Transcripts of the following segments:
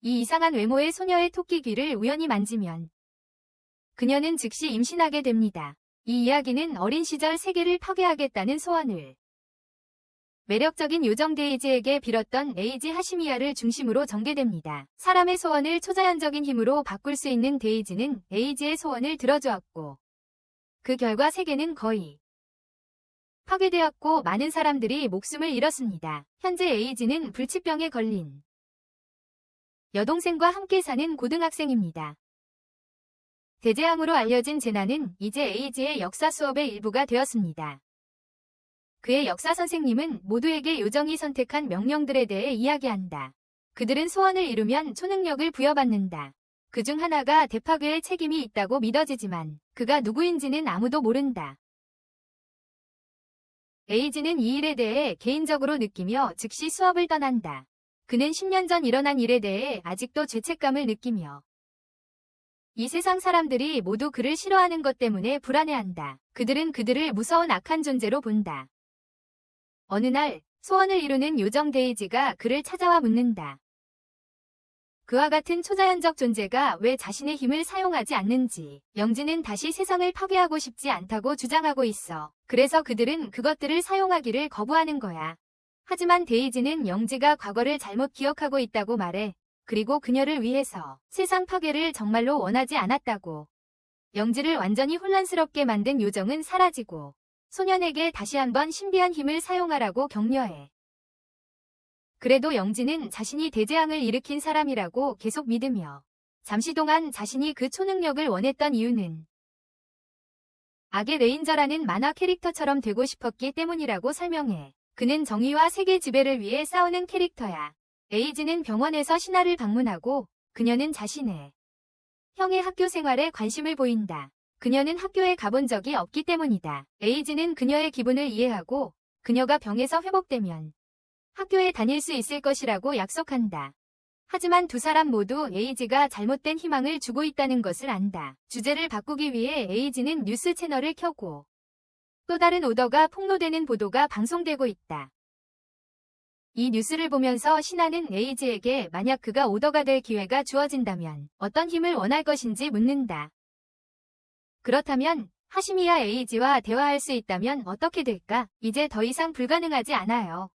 이 이상한 외모의 소녀의 토끼 귀를 우연히 만지면 그녀는 즉시 임신하게 됩니다. 이 이야기는 어린 시절 세계를 파괴하겠다는 소원을 매력적인 요정 데이지에게 빌었던 에이지 하시미야를 중심으로 전개됩니다. 사람의 소원을 초자연적인 힘으로 바꿀 수 있는 데이지는 에이지의 소원을 들어주었고 그 결과 세계는 거의 파괴되었고 많은 사람들이 목숨을 잃었습니다. 현재 에이지는 불치병에 걸린 여동생과 함께 사는 고등학생입니다. 대재앙으로 알려진 재난은 이제 에이지의 역사 수업의 일부가 되었습니다. 그의 역사 선생님은 모두에게 요정이 선택한 명령들에 대해 이야기한다. 그들은 소원을 이루면 초능력을 부여받는다. 그중 하나가 대파괴의 책임이 있다고 믿어지지만 그가 누구인지는 아무도 모른다. 에이지는 이 일에 대해 개인적으로 느끼며 즉시 수업을 떠난다. 그는 10년 전 일어난 일에 대해 아직도 죄책감을 느끼며 이 세상 사람들이 모두 그를 싫어하는 것 때문에 불안해한다. 그들은 그들을 무서운 악한 존재로 본다. 어느 날 소원을 이루는 요정 데이지가 그를 찾아와 묻는다. 그와 같은 초자연적 존재가 왜 자신의 힘을 사용하지 않는지. 영지는 다시 세상을 파괴하고 싶지 않다고 주장하고 있어. 그래서 그들은 그것들을 사용하기를 거부하는 거야. 하지만 데이지는 영지가 과거를 잘못 기억하고 있다고 말해. 그리고 그녀를 위해서 세상 파괴를 정말로 원하지 않았다고. 영지를 완전히 혼란스럽게 만든 요정은 사라지고 소년에게 다시 한번 신비한 힘을 사용하라고 격려해. 그래도 영지는 자신이 대재앙을 일으킨 사람이라고 계속 믿으며 잠시 동안 자신이 그 초능력을 원했던 이유는 악의 레인저라는 만화 캐릭터처럼 되고 싶었기 때문이라고 설명해. 그는 정의와 세계 지배를 위해 싸우는 캐릭터야. 에이지는 병원에서 신하를 방문하고 그녀는 자신의 형의 학교 생활에 관심을 보인다. 그녀는 학교에 가본 적이 없기 때문이다. 에이지는 그녀의 기분을 이해하고 그녀가 병에서 회복되면 학교에 다닐 수 있을 것이라고 약속한다. 하지만 두 사람 모두 에이지가 잘못된 희망을 주고 있다는 것을 안다. 주제를 바꾸기 위해 에이지는 뉴스 채널을 켜고 또 다른 오더가 폭로되는 보도가 방송되고 있다. 이 뉴스를 보면서 신하는 에이지에게 만약 그가 오더가 될 기회가 주어진다면 어떤 힘을 원할 것인지 묻는다. 그렇다면 하시미야 에이지와 대화할 수 있다면 어떻게 될까? 이제 더 이상 불가능하지 않아요.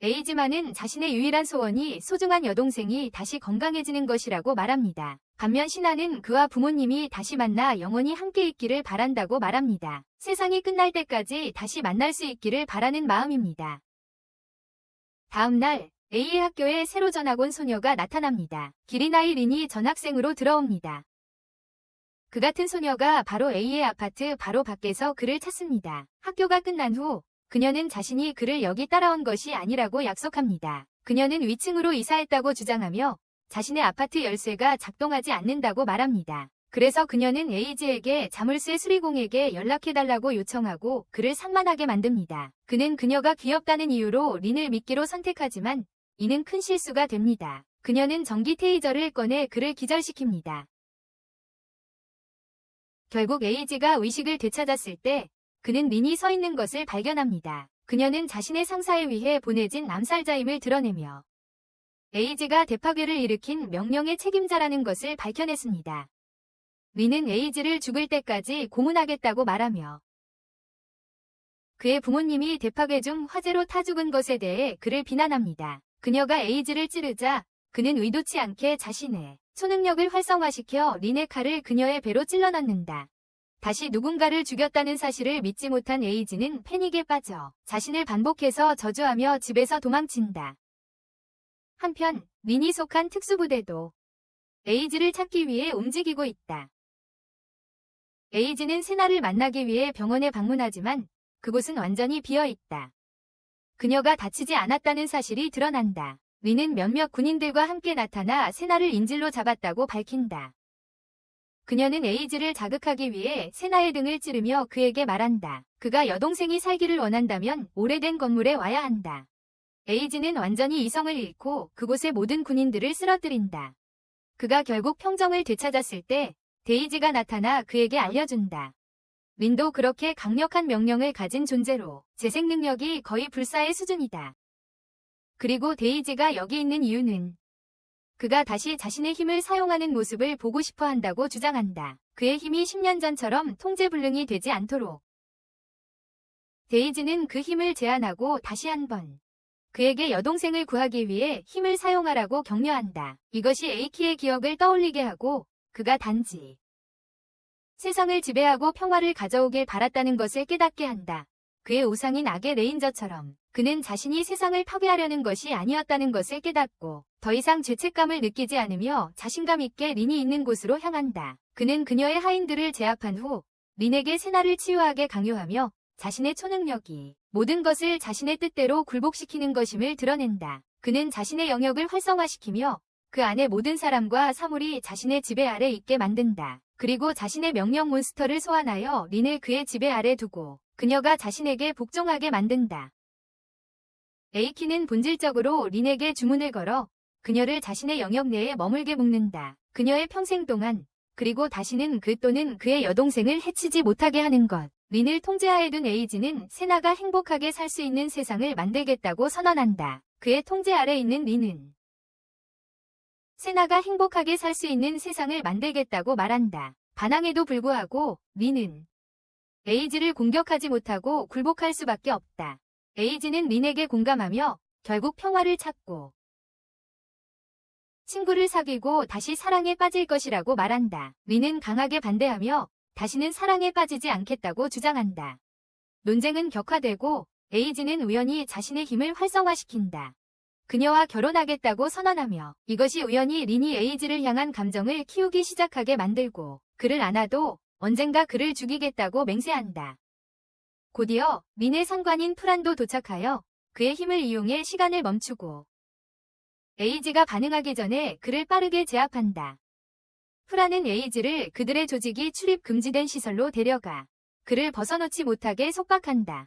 에이지만은 자신의 유일한 소원이 소중한 여동생이 다시 건강해지는 것이라고 말합니다. 반면 신하는 그와 부모님이 다시 만나 영원히 함께 있기를 바란다고 말합니다. 세상이 끝날 때까지 다시 만날 수 있기를 바라는 마음입니다. 다음 날 A의 학교에 새로 전학 온 소녀가 나타납니다. 기리나이 린이 전학생으로 들어옵니다. 그 같은 소녀가 바로 A의 아파트 바로 밖에서 그를 찾습니다. 학교가 끝난 후 그녀는 자신이 그를 여기 따라온 것이 아니라고 약속합니다. 그녀는 위층으로 이사했다고 주장하며 자신의 아파트 열쇠가 작동하지 않는다고 말합니다. 그래서 그녀는 에이지에게 자물쇠 수리공에게 연락해달라고 요청하고 그를 산만하게 만듭니다. 그는 그녀가 귀엽다는 이유로 린을 믿기로 선택하지만 이는 큰 실수가 됩니다. 그녀는 전기 테이저를 꺼내 그를 기절시킵니다. 결국 에이지가 의식을 되찾았을 때 그는 린이 서 있는 것을 발견합니다. 그녀는 자신의 상사에 의해 보내진 암살자임을 드러내며 에이지가 대파괴를 일으킨 명령의 책임자라는 것을 밝혀냈습니다. 린은 에이지를 죽을 때까지 고문하겠다고 말하며 그의 부모님이 대파괴 중 화재로 타 죽은 것에 대해 그를 비난합니다. 그녀가 에이지를 찌르자 그는 의도치 않게 자신의 초능력을 활성화시켜 린의 칼을 그녀의 배로 찔러 넣는다. 다시 누군가를 죽였다는 사실을 믿지 못한 에이지는 패닉에 빠져 자신을 반복해서 저주하며 집에서 도망친다. 한편 린이 속한 특수부대도 에이지를 찾기 위해 움직이고 있다. 에이지는 세나를 만나기 위해 병원에 방문하지만 그곳은 완전히 비어 있다. 그녀가 다치지 않았다는 사실이 드러난다. 린은 몇몇 군인들과 함께 나타나 세나를 인질로 잡았다고 밝힌다. 그녀는 에이지를 자극하기 위해 세나의 등을 찌르며 그에게 말한다. 그가 여동생이 살기를 원한다면 오래된 건물에 와야 한다. 에이지는 완전히 이성을 잃고 그곳의 모든 군인들을 쓰러뜨린다. 그가 결국 평정을 되찾았을 때 데이지가 나타나 그에게 알려준다. 린도 그렇게 강력한 명령을 가진 존재로 재생 능력이 거의 불사의 수준이다. 그리고 데이지가 여기 있는 이유는 그가 다시 자신의 힘을 사용하는 모습을 보고 싶어 한다고 주장한다. 그의 힘이 10년 전처럼 통제불능이 되지 않도록. 데이지는 그 힘을 제한하고 다시 한번 그에게 여동생을 구하기 위해 힘을 사용하라고 격려한다. 이것이 에이키의 기억을 떠올리게 하고 그가 단지 세상을 지배하고 평화를 가져오길 바랐다는 것을 깨닫게 한다. 그의 우상인 악의 레인저처럼 그는 자신이 세상을 파괴하려는 것이 아니었다는 것을 깨닫고 더 이상 죄책감을 느끼지 않으며 자신감 있게 린이 있는 곳으로 향한다. 그는 그녀의 하인들을 제압한 후 린에게 세나를 치유하게 강요하며 자신의 초능력이 모든 것을 자신의 뜻대로 굴복시키는 것임을 드러낸다. 그는 자신의 영역을 활성화시키며 그 안의 모든 사람과 사물이 자신의 지배 아래 있게 만든다. 그리고 자신의 명령 몬스터를 소환하여 린을 그의 지배 아래 두고 그녀가 자신에게 복종하게 만든다. 에이키는 본질적으로 린에게 주문을 걸어 그녀를 자신의 영역 내에 머물게 묶는다. 그녀의 평생 동안 그리고 다시는 그 또는 그의 여동생을 해치지 못하게 하는 것. 린을 통제하에 둔 에이지는 세나가 행복하게 살 수 있는 세상을 만들겠다고 선언한다. 그의 통제 아래 있는 린은 세나가 행복하게 살 수 있는 세상을 만들겠다고 말한다. 반항에도 불구하고 린은 에이지를 공격하지 못하고 굴복할 수밖에 없다. 에이지는 린에게 공감하며 결국 평화를 찾고 친구를 사귀고 다시 사랑에 빠질 것이라고 말한다. 린은 강하게 반대하며 다시는 사랑에 빠지지 않겠다고 주장한다. 논쟁은 격화되고 에이지는 우연히 자신의 힘을 활성화시킨다. 그녀와 결혼하겠다고 선언하며 이것이 우연히 린이 에이지를 향한 감정을 키우기 시작하게 만들고 그를 안아도 언젠가 그를 죽이겠다고 맹세한다. 곧이어 린의 상관인 프란도 도착하여 그의 힘을 이용해 시간을 멈추고 에이지가 반응하기 전에 그를 빠르게 제압한다. 프란은 에이지를 그들의 조직이 출입 금지된 시설로 데려가 그를 벗어놓지 못하게 속박한다.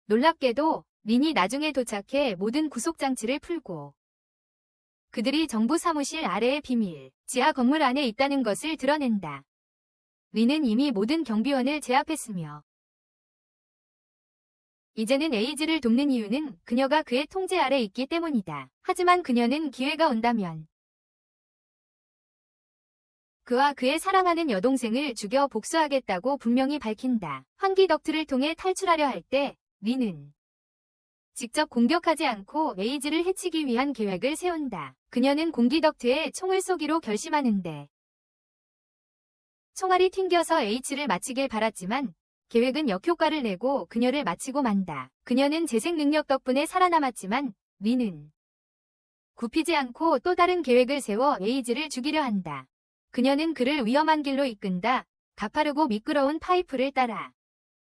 놀랍게도 린이 나중에 도착해 모든 구속장치를 풀고 그들이 정부 사무실 아래의 비밀 지하 건물 안에 있다는 것을 드러낸다. 린은 이미 모든 경비원을 제압했으며 이제는 에이지를 돕는 이유는 그녀가 그의 통제 아래 있기 때문이다. 하지만 그녀는 기회가 온다면 그와 그의 사랑하는 여동생을 죽여 복수하겠다고 분명히 밝힌다. 환기 덕트를 통해 탈출하려 할 때 린은 직접 공격하지 않고 에이지를 해치기 위한 계획을 세운다. 그녀는 공기 덕트에 총을 쏘기로 결심하는데 총알이 튕겨서 H를 마치길 바랐지만 계획은 역효과를 내고 그녀를 마치고 만다. 그녀는 재생 능력 덕분에 살아남았지만 린은 굽히지 않고 또 다른 계획을 세워 에이지를 죽이려 한다. 그녀는 그를 위험한 길로 이끈다. 가파르고 미끄러운 파이프를 따라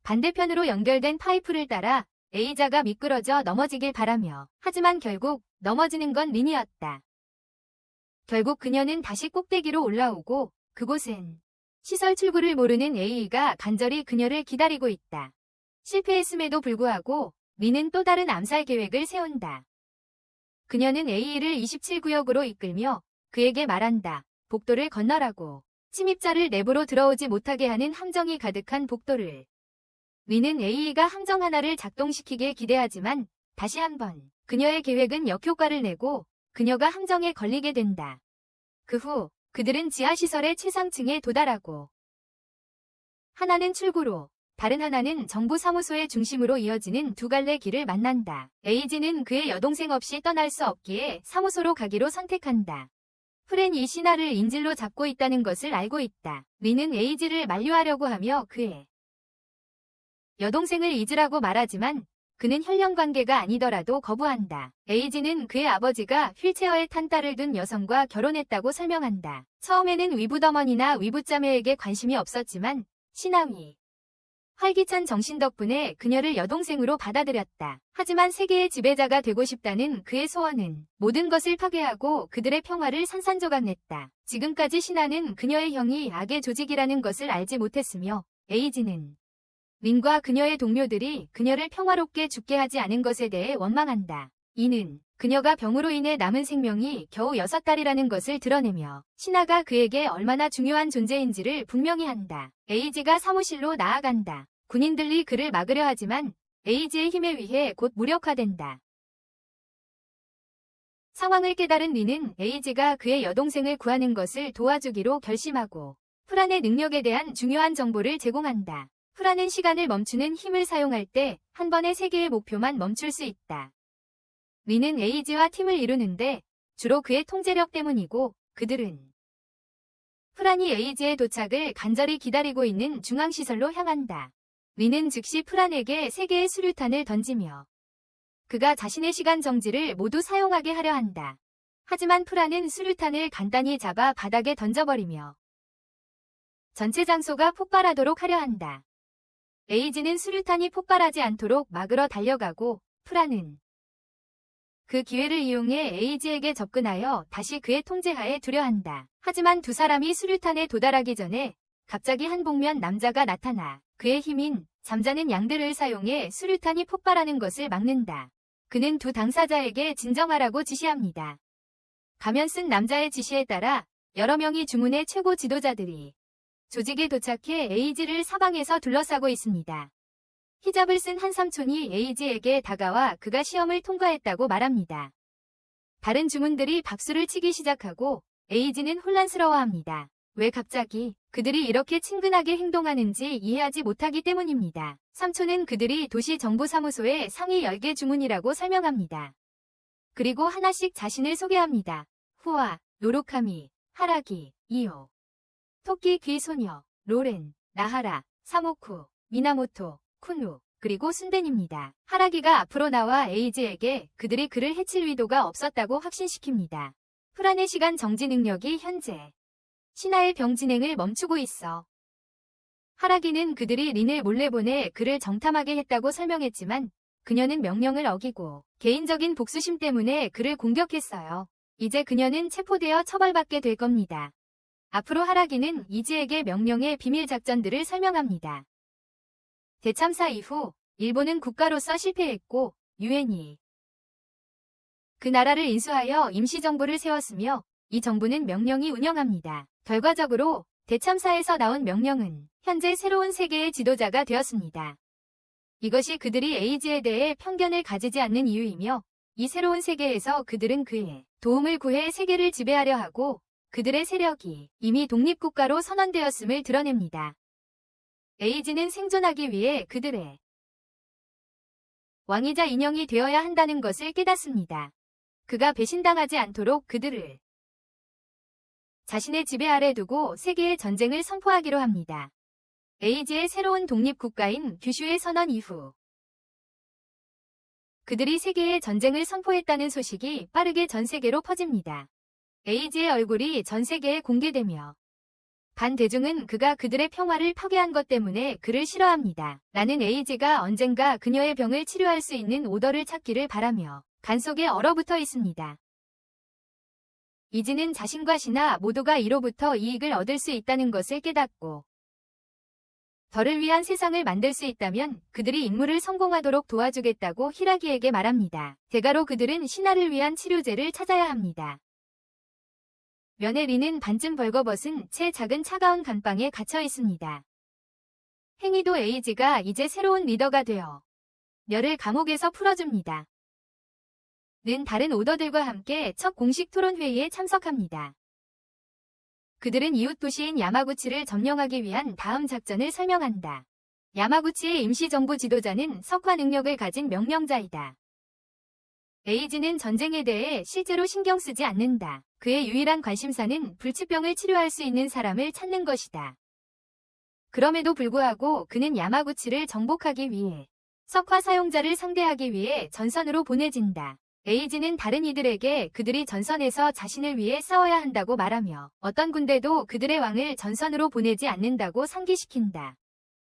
반대편으로 연결된 파이프를 따라 에이자가 미끄러져 넘어지길 바라며 하지만 결국 넘어지는 건 린이었다. 결국 그녀는 다시 꼭대기로 올라오고 그곳엔 시설 출구를 모르는 A가 간절히 그녀를 기다리고 있다. 실패했음에도 불구하고 린은 또 다른 암살 계획을 세운다. 그녀는 A를 27구역으로 이끌며 그에게 말한다. 복도를 건너라고. 침입자를 내부로 들어오지 못하게 하는 함정이 가득한 복도를. 린은 A가 함정 하나를 작동시키길 기대하지만 다시 한번 그녀의 계획은 역효과를 내고 그녀가 함정에 걸리게 된다. 그 후 그들은 지하시설의 최상층에 도달하고 하나는 출구로 다른 하나는 정부 사무소의 중심으로 이어지는 두 갈래 길을 만난다. 에이지는 그의 여동생 없이 떠날 수 없기에 사무소로 가기로 선택한다. 프렌이 신하를 인질로 잡고 있다는 것을 알고 있다. 리는 에이지를 만류하려고 하며 그의 여동생을 잊으라고 말하지만 그는 혈연 관계가 아니더라도 거부한다. 에이지는 그의 아버지가 휠체어에 탄 딸을 둔 여성과 결혼했다고 설명한다. 처음에는 위부더머니나 위부자매에게 관심이 없었지만 신하위 활기찬 정신 덕분에 그녀를 여동생으로 받아들였다. 하지만 세계의 지배자가 되고 싶다는 그의 소원은 모든 것을 파괴하고 그들의 평화를 산산조각냈다. 지금까지 신하는 그녀의 형이 악의 조직이라는 것을 알지 못했으며 에이지는 린과 그녀의 동료들이 그녀를 평화롭게 죽게 하지 않은 것에 대해 원망한다. 이는 그녀가 병으로 인해 남은 생명이 겨우 6달이라는 것을 드러내며 신하가 그에게 얼마나 중요한 존재인지를 분명히 한다. 에이지가 사무실로 나아간다. 군인들이 그를 막으려 하지만 에이지의 힘에 의해 곧 무력화된다. 상황을 깨달은 린은 에이지가 그의 여동생을 구하는 것을 도와주기로 결심하고 프란의 능력에 대한 중요한 정보를 제공한다. 프란은 시간을 멈추는 힘을 사용할 때 한 번의 세계의 목표만 멈출 수 있다. 린은 에이지와 팀을 이루는데 주로 그의 통제력 때문이고 그들은 프란이 에이지의 도착을 간절히 기다리고 있는 중앙시설로 향한다. 린은 즉시 프란에게 세 개의 수류탄을 던지며 그가 자신의 시간 정지를 모두 사용하게 하려 한다. 하지만 프란은 수류탄을 간단히 잡아 바닥에 던져버리며 전체 장소가 폭발하도록 하려 한다. 에이지는 수류탄이 폭발하지 않도록 막으러 달려가고 프란은 그 기회를 이용해 에이지에게 접근하여 다시 그의 통제하에 두려 한다. 하지만 두 사람이 수류탄에 도달하기 전에 갑자기 한 복면 남자가 나타나 그의 힘인 잠자는 양들을 사용해 수류탄이 폭발하는 것을 막는다. 그는 두 당사자에게 진정하라고 지시합니다. 가면 쓴 남자의 지시에 따라 여러 명의 주문의 최고 지도자들이 조직에 도착해 에이지를 사방에서 둘러싸고 있습니다. 히잡을 쓴 한 삼촌이 에이지에게 다가와 그가 시험을 통과했다고 말합니다. 다른 주문들이 박수를 치기 시작하고 에이지는 혼란스러워합니다. 왜 갑자기 그들이 이렇게 친근하게 행동하는지 이해하지 못하기 때문입니다. 삼촌은 그들이 도시 정보사무소의 상위 10개 주문이라고 설명합니다. 그리고 하나씩 자신을 소개합니다. 후아, 노로카미, 하라기, 이오, 토끼 귀 소녀, 로렌, 나하라, 사모쿠, 미나모토, 쿤루, 그리고 순덴입니다. 하라기가 앞으로 나와 에이지에게 그들이 그를 해칠 의도가 없었다고 확신시킵니다. 프란의 시간 정지 능력이 현재 신하의 병 진행을 멈추고 있어. 하라기는 그들이 린을 몰래 보내 그를 정탐하게 했다고 설명했지만 그녀는 명령을 어기고 개인적인 복수심 때문에 그를 공격했어요. 이제 그녀는 체포되어 처벌받게 될 겁니다. 앞으로 하라기는 이지에게 명령의 비밀 작전들을 설명합니다. 대참사 이후 일본은 국가로서 실패했고 유엔이 그 나라를 인수하여 임시정부를 세웠으며 이 정부는 명령이 운영합니다. 결과적으로 대참사에서 나온 명령은 현재 새로운 세계의 지도자가 되었습니다. 이것이 그들이 에이지에 대해 편견을 가지지 않는 이유이며 이 새로운 세계에서 그들은 그의 도움을 구해 세계를 지배하려 하고 그들의 세력이 이미 독립국가로 선언되었음을 드러냅니다. 에이지는 생존하기 위해 그들의 왕이자 인형이 되어야 한다는 것을 깨닫습니다. 그가 배신당하지 않도록 그들을 자신의 지배 아래 두고 세계의 전쟁을 선포하기로 합니다. 에이지의 새로운 독립국가인 규슈의 선언 이후 그들이 세계의 전쟁을 선포했다는 소식이 빠르게 전 세계로 퍼집니다. 에이지의 얼굴이 전 세계에 공개되며 반 대중은 그가 그들의 평화를 파괴한 것 때문에 그를 싫어합니다. 나는 에이지가 언젠가 그녀의 병을 치료할 수 있는 오더를 찾기를 바라며 간 속에 얼어붙어 있습니다. 이지는 자신과 신하 모두가 이로부터 이익을 얻을 수 있다는 것을 깨닫고 저를 위한 세상을 만들 수 있다면 그들이 임무를 성공하도록 도와주겠다고 히라기에게 말합니다. 대가로 그들은 신하를 위한 치료제를 찾아야 합니다. 면회 리는 반쯤 벌거벗은 채 작은 차가운 감방에 갇혀 있습니다. 행위도 에이지가 이제 새로운 리더가 되어 녀를 감옥에서 풀어줍니다. 는 다른 오더들과 함께 첫 공식 토론회의에 참석합니다. 그들은 이웃 도시인 야마구치를 점령하기 위한 다음 작전을 설명한다. 야마구치의 임시정부 지도자는 석화 능력을 가진 명령자이다. 에이지는 전쟁에 대해 실제로 신경 쓰지 않는다. 그의 유일한 관심사는 불치병을 치료할 수 있는 사람을 찾는 것이다. 그럼에도 불구하고 그는 야마구치를 정복하기 위해 석화 사용자를 상대하기 위해 전선으로 보내진다. 에이지는 다른 이들에게 그들이 전선에서 자신을 위해 싸워야 한다고 말하며 어떤 군대도 그들의 왕을 전선으로 보내지 않는다고 상기시킨다.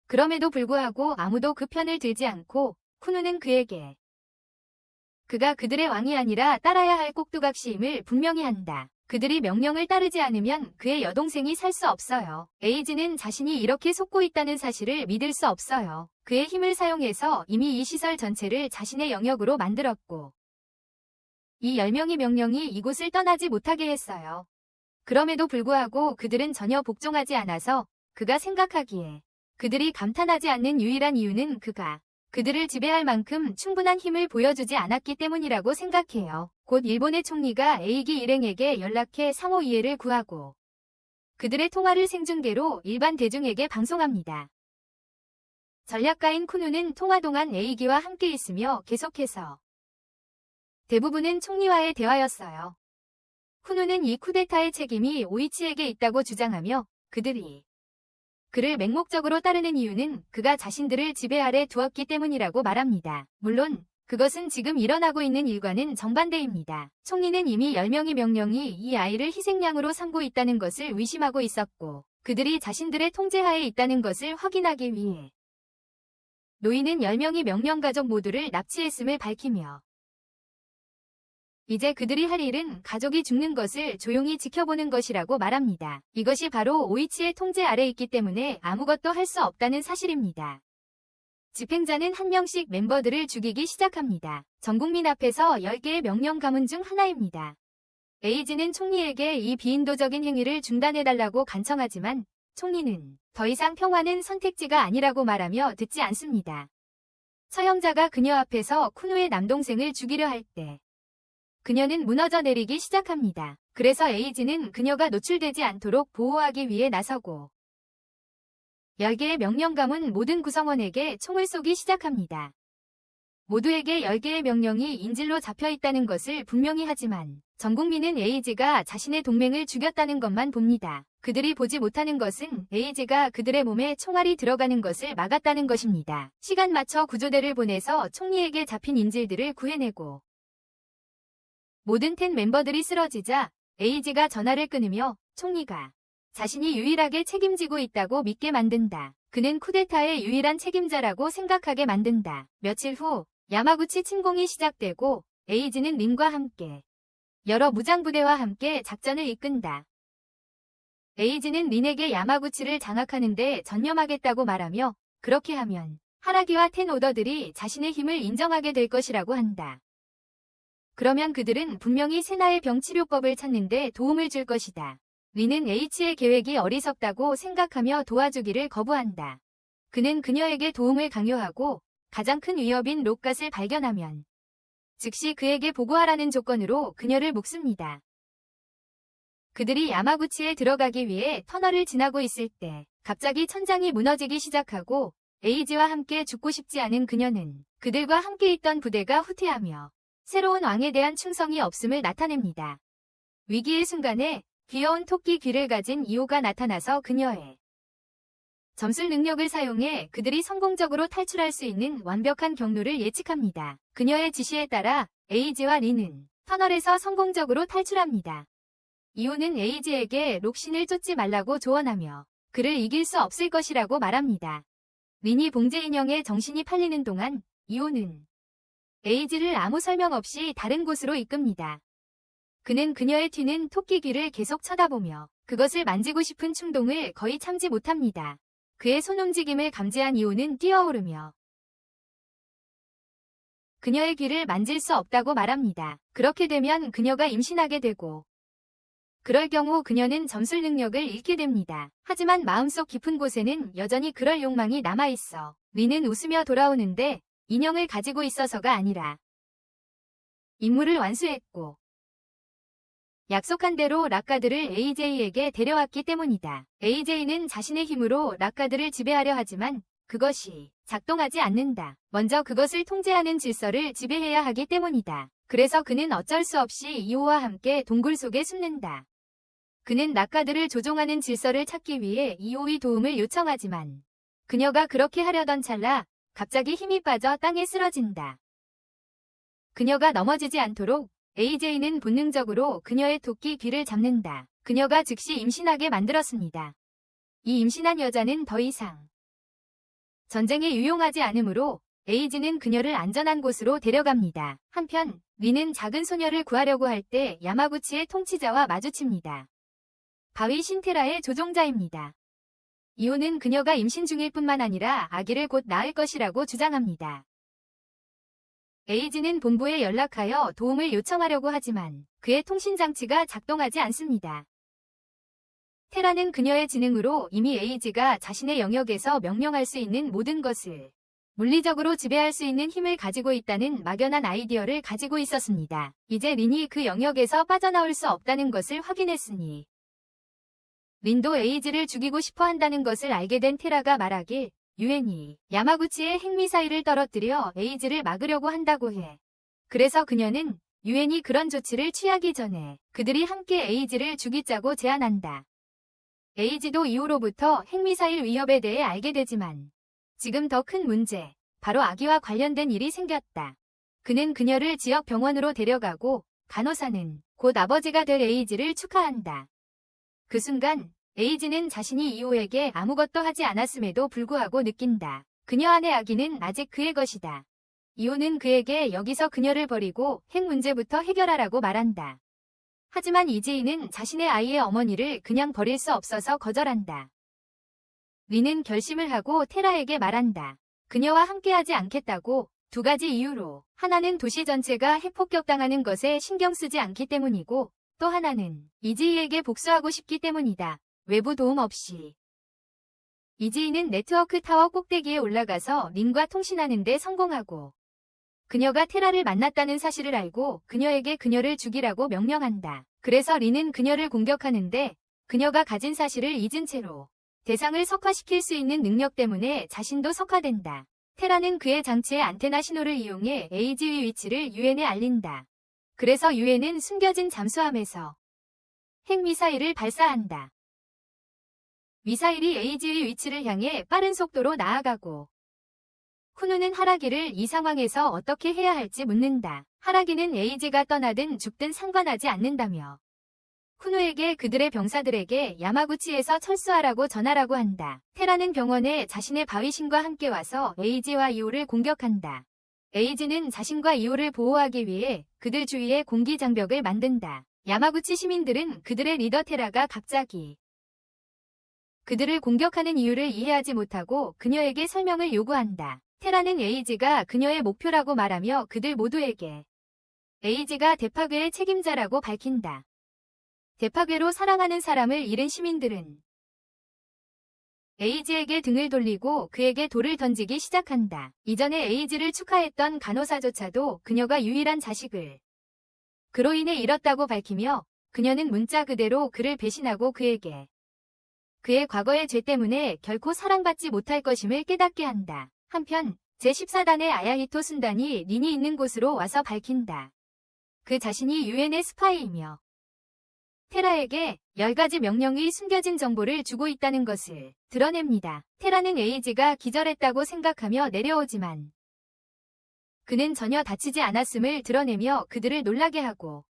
그럼에도 불구하고 아무도 그 편을 들지 않고 쿠누는 그에게 그가 그들의 왕이 아니라 따라야 할 꼭두각시임을 분명히 한다. 그들이 명령을 따르지 않으면 그의 여동생이 살 수 없어요. 에이지는 자신이 이렇게 속고 있다는 사실을 믿을 수 없어요. 그의 힘을 사용해서 이미 이 시설 전체를 자신의 영역으로 만들었고 이 10명의 명령이 이곳을 떠나지 못하게 했어요. 그럼에도 불구하고 그들은 전혀 복종하지 않아서 그가 생각하기에 그들이 감탄하지 않는 유일한 이유는 그가 그들을 지배할 만큼 충분한 힘을 보여주지 않았기 때문이라고 생각해요. 곧 일본의 총리가 에이기 일행에게 연락해 상호 이해를 구하고 그들의 통화를 생중계로 일반 대중에게 방송합니다. 전략가인 쿠누는 통화 동안 에이기와 함께 있으며 계속해서 대부분은 총리와의 대화였어요. 쿠누는 이 쿠데타의 책임이 오이치에게 있다고 주장하며 그들이 그를 맹목적으로 따르는 이유는 그가 자신들을 지배 아래 두었기 때문이라고 말합니다. 물론 그것은 지금 일어나고 있는 일과는 정반대입니다. 총리는 이미 10명의 명령이 이 아이를 희생양으로 삼고 있다는 것을 의심하고 있었고 그들이 자신들의 통제하에 있다는 것을 확인하기 위해 노인은 10명의 명령 가족 모두를 납치했음을 밝히며 이제 그들이 할 일은 가족이 죽는 것을 조용히 지켜보는 것이라고 말합니다. 이것이 바로 오이치의 통제 아래 있기 때문에 아무것도 할 수 없다는 사실입니다. 집행자는 한 명씩 멤버들을 죽이기 시작합니다. 전국민 앞에서 10개의 명령 가문 중 하나입니다. 에이지는 총리에게 이 비인도적인 행위를 중단해달라고 간청하지만 총리는 더 이상 평화는 선택지가 아니라고 말하며 듣지 않습니다. 처형자가 그녀 앞에서 쿠누의 남동생을 죽이려 할 때 그녀는 무너져 내리기 시작합니다. 그래서 에이지는 그녀가 노출되지 않도록 보호하기 위해 나서고 10개의 명령 가문 모든 구성원에게 총을 쏘기 시작합니다. 모두에게 10개의 명령이 인질로 잡혀있다는 것을 분명히 하지만 전 국민은 에이지가 자신의 동맹을 죽였다는 것만 봅니다. 그들이 보지 못하는 것은 에이지가 그들의 몸에 총알이 들어가는 것을 막았다는 것입니다. 시간 맞춰 구조대를 보내서 총리에게 잡힌 인질들을 구해내고 모든 텐 멤버들이 쓰러지자 에이지가 전화를 끊으며 총리가 자신이 유일하게 책임지고 있다고 믿게 만든다. 그는 쿠데타의 유일한 책임자라고 생각하게 만든다. 며칠 후 야마구치 침공이 시작되고 에이지는 린과 함께 여러 무장부대와 함께 작전을 이끈다. 에이지는 린에게 야마구치를 장악하는 데 전념하겠다고 말하며 그렇게 하면 하라기와 텐 오더들이 자신의 힘을 인정하게 될 것이라고 한다. 그러면 그들은 분명히 세나의 병치료법을 찾는 데 도움을 줄 것이다. 린은 H의 계획이 어리석다고 생각하며 도와주기를 거부한다. 그는 그녀에게 도움을 강요하고 가장 큰 위협인 록갓을 발견하면 즉시 그에게 보고하라는 조건으로 그녀를 묶습니다. 그들이 야마구치에 들어가기 위해 터널을 지나고 있을 때 갑자기 천장이 무너지기 시작하고 에이지와 함께 죽고 싶지 않은 그녀는 그들과 함께 있던 부대가 후퇴하며 새로운 왕에 대한 충성이 없음을 나타냅니다. 위기의 순간에 귀여운 토끼 귀를 가진 이오가 나타나서 그녀의 점술 능력을 사용해 그들이 성공적으로 탈출할 수 있는 완벽한 경로를 예측합니다. 그녀의 지시에 따라 에이지와 린은 터널에서 성공적으로 탈출합니다. 이오는 에이지에게 록신을 쫓지 말라고 조언하며 그를 이길 수 없을 것이라고 말합니다. 린이 봉제 인형에 정신이 팔리는 동안 이오는 에이지를 아무 설명 없이 다른 곳으로 이끕니다. 그는 그녀의 튀는 토끼 귀를 계속 쳐다보며 그것을 만지고 싶은 충동을 거의 참지 못합니다. 그의 손 움직임을 감지한 이오는 뛰어오르며 그녀의 귀를 만질 수 없다고 말합니다. 그렇게 되면 그녀가 임신하게 되고 그럴 경우 그녀는 점술 능력을 잃게 됩니다. 하지만 마음속 깊은 곳에는 여전히 그럴 욕망이 남아있어. 린은 웃으며 돌아오는데 인형을 가지고 있어서가 아니라 임무를 완수했고 약속한 대로 락가드를 AJ에게 데려왔기 때문이다. AJ는 자신의 힘으로 락가드를 지배하려 하지만 그것이 작동하지 않는다. 먼저 그것을 통제하는 질서를 지배해야 하기 때문이다. 그래서 그는 어쩔 수 없이 이오와 함께 동굴 속에 숨는다. 그는 낙가들을 조종하는 질서를 찾기 위해 이오의 도움을 요청하지만 그녀가 그렇게 하려던 찰나 갑자기 힘이 빠져 땅에 쓰러진다. 그녀가 넘어지지 않도록 AJ는 본능적으로 그녀의 토끼 귀를 잡는다. 그녀가 즉시 임신하게 만들었습니다. 이 임신한 여자는 더 이상 전쟁에 유용하지 않으므로 에이지는 그녀를 안전한 곳으로 데려갑니다. 한편 리는 작은 소녀를 구하려고 할 때 야마구치의 통치자와 마주칩니다. 바위 신테라의 조종자입니다. 이오는 그녀가 임신 중일 뿐만 아니라 아기를 곧 낳을 것이라고 주장합니다. 에이지는 본부에 연락하여 도움을 요청하려고 하지만 그의 통신장치가 작동하지 않습니다. 테라는 그녀의 지능으로 이미 에이지가 자신의 영역에서 명령할 수 있는 모든 것을 물리적으로 지배할 수 있는 힘을 가지고 있다는 막연한 아이디어를 가지고 있었습니다. 이제 린이 그 영역에서 빠져나올 수 없다는 것을 확인했으니 린도 에이지를 죽이고 싶어 한다는 것을 알게 된 테라가 말하길 유엔이 야마구치의 핵미사일을 떨어뜨려 에이지를 막으려고 한다고 해. 그래서 그녀는 유엔이 그런 조치를 취하기 전에 그들이 함께 에이지를 죽이자고 제안한다. 에이지도 이후로부터 핵미사일 위협에 대해 알게 되지만 지금 더 큰 문제, 바로 아기와 관련된 일이 생겼다. 그는 그녀를 지역 병원으로 데려가고 간호사는 곧 아버지가 될 에이지를 축하한다. 그 순간 에이지는 자신이 이오에게 아무것도 하지 않았음에도 불구하고 느낀다. 그녀 안의 아기는 아직 그의 것이다. 이오는 그에게 여기서 그녀를 버리고 핵 문제부터 해결하라고 말한다. 하지만 이지희는 자신의 아이의 어머니를 그냥 버릴 수 없어서 거절한다. 리는 결심을 하고 테라에게 말한다. 그녀와 함께하지 않겠다고. 두 가지 이유로. 하나는 도시 전체가 핵폭격당하는 것에 신경 쓰지 않기 때문이고 또 하나는 이지희에게 복수하고 싶기 때문이다. 외부 도움 없이. 이지희는 네트워크 타워 꼭대기에 올라가서 린과 통신하는 데 성공하고 그녀가 테라를 만났다는 사실을 알고 그녀에게 그녀를 죽이라고 명령한다. 그래서 린은 그녀를 공격하는데 그녀가 가진 사실을 잊은 채로 대상을 석화시킬 수 있는 능력 때문에 자신도 석화된다. 테라는 그의 장치의 안테나 신호를 이용해 에이지의 위치를 유엔에 알린다. 그래서 유엔은 숨겨진 잠수함에서 핵미사일을 발사한다. 미사일이 에이지의 위치를 향해 빠른 속도로 나아가고 쿠누는 하라기를 이 상황에서 어떻게 해야 할지 묻는다. 하라기는 에이지가 떠나든 죽든 상관하지 않는다며 쿠누에게 그들의 병사들에게 야마구치에서 철수하라고 전하라고 한다. 테라는 병원에 자신의 바위신과 함께 와서 에이지와 이오를 공격한다. 에이지는 자신과 이오를 보호하기 위해 그들 주위에 공기장벽을 만든다. 야마구치 시민들은 그들의 리더 테라가 갑자기 그들을 공격하는 이유를 이해하지 못하고 그녀에게 설명을 요구한다. 테라는 에이지가 그녀의 목표라고 말하며 그들 모두에게 에이지가 대파괴의 책임자라고 밝힌다. 대파괴로 사랑하는 사람을 잃은 시민들은 에이지에게 등을 돌리고 그에게 돌을 던지기 시작한다. 이전에 에이지를 축하했던 간호사조차도 그녀가 유일한 자식을 그로 인해 잃었다고 밝히며 그녀는 문자 그대로 그를 배신하고 그에게 그의 과거의 죄 때문에 결코 사랑받지 못할 것임을 깨닫게 한다. 한편 제14단의 아야히토 순단이 린이 있는 곳으로 와서 밝힌다. 그 자신이 유엔의 스파이이며 테라에게 10가지 명령이 숨겨진 정보를 주고 있다는 것을 드러냅니다. 테라는 에이지가 기절했다고 생각하며 내려오지만 그는 전혀 다치지 않았음을 드러내며 그들을 놀라게 하고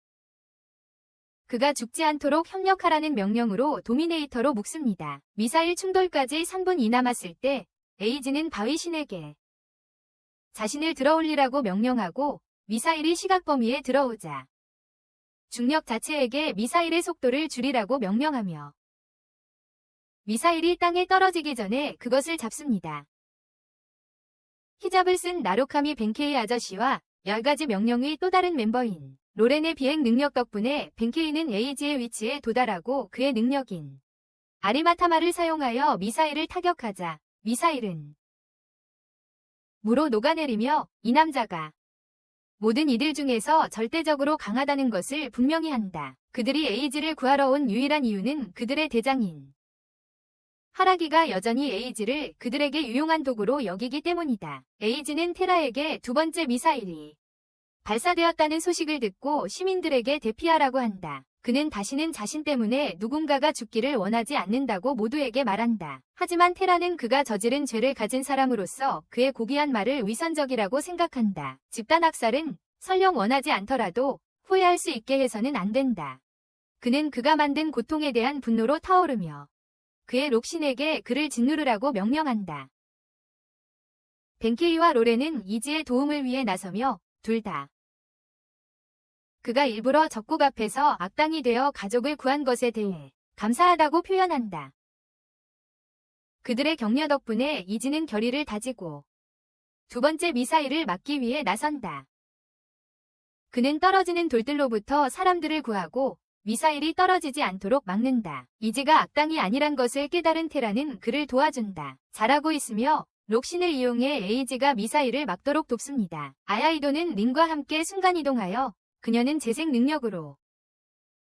그가 죽지 않도록 협력하라는 명령으로 도미네이터로 묶습니다. 미사일 충돌까지 3분 이 남았을 때 에이지는 바위신에게 자신을 들어올리라고 명령하고 미사일이 시각 범위에 들어오자 중력 자체에게 미사일의 속도를 줄이라고 명령하며 미사일이 땅에 떨어지기 전에 그것을 잡습니다. 히잡을 쓴 나루카미 벤케이 아저씨와 10가지 명령의 또 다른 멤버인 로렌의 비행 능력 덕분에 벤케이는 에이지의 위치에 도달하고 그의 능력인 아리마타마를 사용하여 미사일을 타격하자 미사일은 무로 녹아내리며 이 남자가 모든 이들 중에서 절대적으로 강하다는 것을 분명히 한다. 그들이 에이지를 구하러 온 유일한 이유는 그들의 대장인 하라기가 여전히 에이지를 그들에게 유용한 도구로 여기기 때문이다. 에이지는 테라에게 두 번째 미사일이 발사되었다는 소식을 듣고 시민들에게 대피하라고 한다. 그는 다시는 자신 때문에 누군가가 죽기를 원하지 않는다고 모두에게 말한다. 하지만 테라는 그가 저지른 죄를 가진 사람으로서 그의 고귀한 말을 위선적이라고 생각한다. 집단 학살은 설령 원하지 않더라도 후회할 수 있게 해서는 안 된다. 그는 그가 만든 고통에 대한 분노로 타오르며 그의 록신에게 그를 짓누르라고 명령한다. 벤케이와 로렌은 이지의 도움을 위해 나서며 둘 다 그가 일부러 적국 앞에서 악당이 되어 가족을 구한 것에 대해 감사하다고 표현한다. 그들의 격려 덕분에 이지는 결의를 다지고 두 번째 미사일을 막기 위해 나선다. 그는 떨어지는 돌들로부터 사람들을 구하고 미사일이 떨어지지 않도록 막는다. 이지가 악당이 아니란 것을 깨달은 테라는 그를 도와준다. 잘하고 있으며 록신을 이용해 에이지가 미사일을 막도록 돕습니다. 아야이도는 린과 함께 순간이동하여 그녀는 재생 능력으로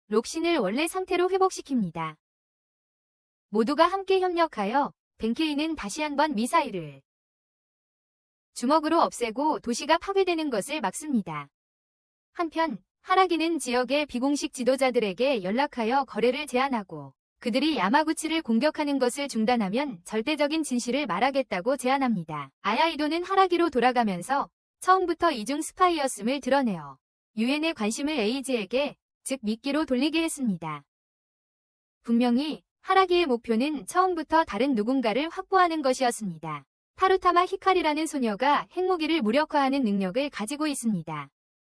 록신을 원래 상태로 회복시킵니다. 모두가 함께 협력하여 벤케이는 다시 한번 미사일을 주먹으로 없애고 도시가 파괴되는 것을 막습니다. 한편 하라기는 지역의 비공식 지도자들에게 연락하여 거래를 제안하고 그들이 야마구치를 공격하는 것을 중단하면 절대적인 진실을 말하겠다고 제안합니다. 아야이도는 하라기로 돌아가면서 처음부터 이중 스파이였음을 드러내어 유엔의 관심을 에이지에게, 즉 미끼로 돌리게 했습니다. 분명히 하라기의 목표는 처음부터 다른 누군가를 확보하는 것이었습니다. 타루타마 히카리라는 소녀가 핵무기를 무력화하는 능력을 가지고 있습니다.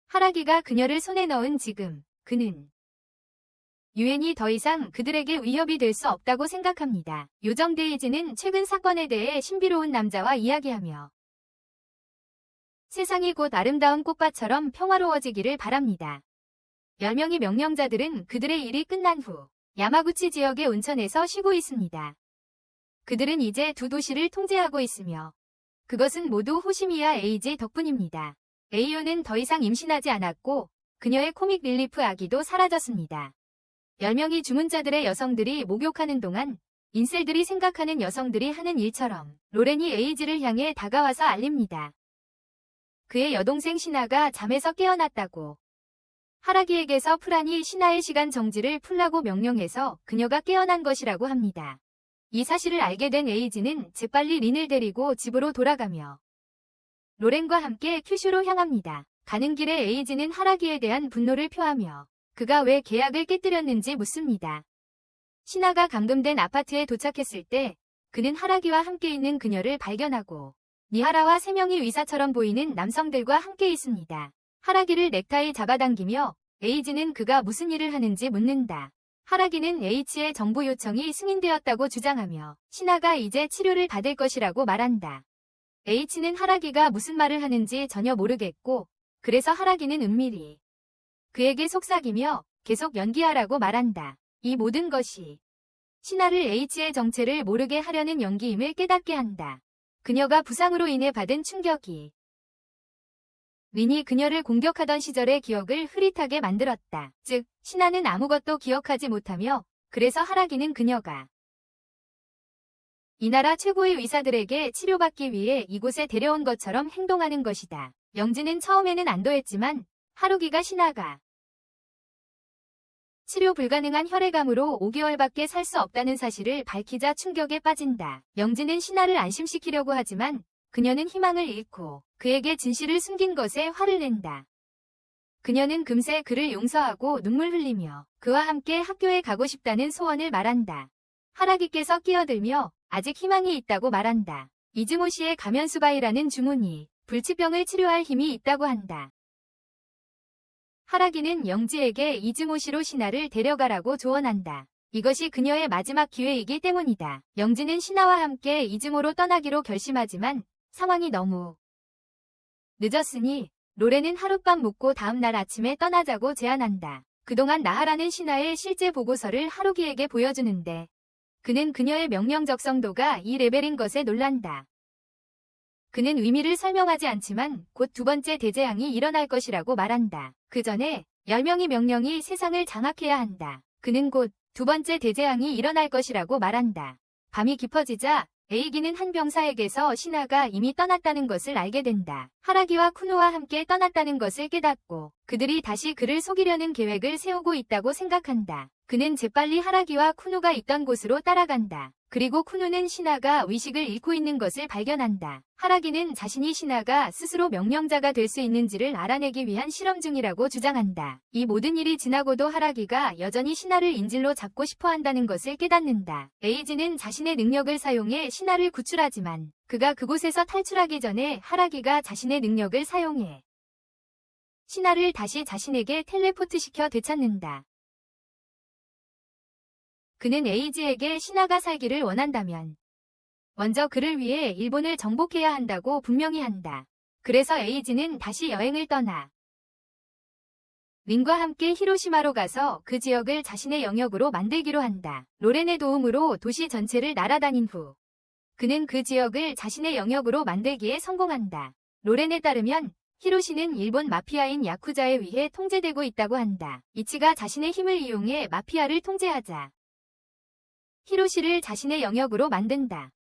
하라기가 그녀를 손에 넣은 지금 그는 유엔이 더 이상 그들에게 위협이 될 수 없다고 생각합니다. 요정 데이지는 최근 사건에 대해 신비로운 남자와 이야기하며 세상이 곧 아름다운 꽃밭처럼 평화로워지기를 바랍니다. 10명의 명령자들은 그들의 일이 끝난 후 야마구치 지역의 온천에서 쉬고 있습니다. 그들은 이제 두 도시를 통제하고 있으며 그것은 모두 호시미야 에이지 덕분입니다. 에이오는 더 이상 임신하지 않았고 그녀의 코믹 릴리프 아기도 사라졌습니다. 10명의 주문자들의 여성들이 목욕하는 동안 인셀들이 생각하는 여성들이 하는 일처럼 로렌이 에이지를 향해 다가와서 알립니다. 그의 여동생 시나가 잠에서 깨어났다고. 하라기에게서 프란이 시나의 시간 정지를 풀라고 명령해서 그녀가 깨어난 것이라고 합니다. 이 사실을 알게 된 에이지는 재빨리 린을 데리고 집으로 돌아가며 로렌과 함께 큐슈로 향합니다. 가는 길에 에이지는 하라기에 대한 분노를 표하며 그가 왜 계약을 깨뜨렸는지 묻습니다. 시나가 감금된 아파트에 도착했을 때 그는 하라기와 함께 있는 그녀를 발견하고 니하라와 3명의 의사처럼 보이는 남성들과 함께 있습니다. 하라기를 넥타이 잡아당기며 에이지는 그가 무슨 일을 하는지 묻는다. 하라기는 H의 정보 요청이 승인되었다고 주장하며 시나가 이제 치료를 받을 것이라고 말한다. H는 하라기가 무슨 말을 하는지 전혀 모르겠고 그래서 하라기는 은밀히 그에게 속삭이며 계속 연기하라고 말한다. 이 모든 것이 시나를 H의 정체를 모르게 하려는 연기임을 깨닫게 한다. 그녀가 부상으로 인해 받은 충격이 린이 그녀를 공격하던 시절의 기억을 흐릿하게 만들었다. 즉, 시나는 아무것도 기억하지 못하며 그래서 하라기는 그녀가 이 나라 최고의 의사들에게 치료받기 위해 이곳에 데려온 것처럼 행동하는 것이다. 영지는 처음에는 안도했지만 하루기가 시나가 치료 불가능한 혈액암으로 5개월밖에 살 수 없다는 사실을 밝히자 충격에 빠진다. 영지는 시나를 안심시키려고 하지만 그녀는 희망을 잃고 그에게 진실을 숨긴 것에 화를 낸다. 그녀는 금세 그를 용서하고 눈물 흘리며 그와 함께 학교에 가고 싶다는 소원을 말한다. 하라기께서 끼어들며 아직 희망이 있다고 말한다. 이즈모시의 가면수바이라는 주문이 불치병을 치료할 힘이 있다고 한다. 하라기는 영지에게 이즈모시로 시나를 데려가라고 조언한다. 이것이 그녀의 마지막 기회이기 때문이다. 영지는 시나와 함께 이즈모로 떠나기로 결심하지만 상황이 너무 늦었으니 로렌은 하룻밤 묵고 다음날 아침에 떠나자고 제안한다. 그동안 나하라는 시나의 실제 보고서를 하루기에게 보여주는데 그는 그녀의 명령 적성도가 이 레벨인 것에 놀란다. 그는 의미를 설명하지 않지만 곧 두 번째 대재앙이 일어날 것이라고 말한다. 그 전에 10명의 명령이 세상을 장악해야 한다. 그는 곧 두 번째 대재앙이 일어날 것이라고 말한다. 밤이 깊어지자 에이기는 한 병사에게서 신하가 이미 떠났다는 것을 알게 된다. 하라기와 쿠노와 함께 떠났다는 것을 깨닫고 그들이 다시 그를 속이려는 계획을 세우고 있다고 생각한다. 그는 재빨리 하라기와 쿠노가 있던 곳으로 따라간다. 그리고 쿠노는 신하가 의식을 잃고 있는 것을 발견한다. 하라기는 자신이 신하가 스스로 명령자가 될 수 있는지를 알아내기 위한 실험 중이라고 주장한다. 이 모든 일이 지나고도 하라기가 여전히 신하를 인질로 잡고 싶어 한다는 것을 깨닫는다. 에이지는 자신의 능력을 사용해 신하를 구출하지만 그가 그곳에서 탈출하기 전에 하라기가 자신의 능력을 사용해 신하를 다시 자신에게 텔레포트시켜 되찾는다. 그는 에이지에게 신하가 살기를 원한다면 먼저 그를 위해 일본을 정복해야 한다고 분명히 한다. 그래서 에이지는 다시 여행을 떠나 린과 함께 히로시마로 가서 그 지역을 자신의 영역으로 만들기로 한다. 로렌의 도움으로 도시 전체를 날아다닌 후 그는 그 지역을 자신의 영역으로 만들기에 성공한다. 로렌에 따르면 히로시는 일본 마피아인 야쿠자에 의해 통제되고 있다고 한다. 이치가 자신의 힘을 이용해 마피아를 통제하자 히로시를 자신의 영역으로 만든다.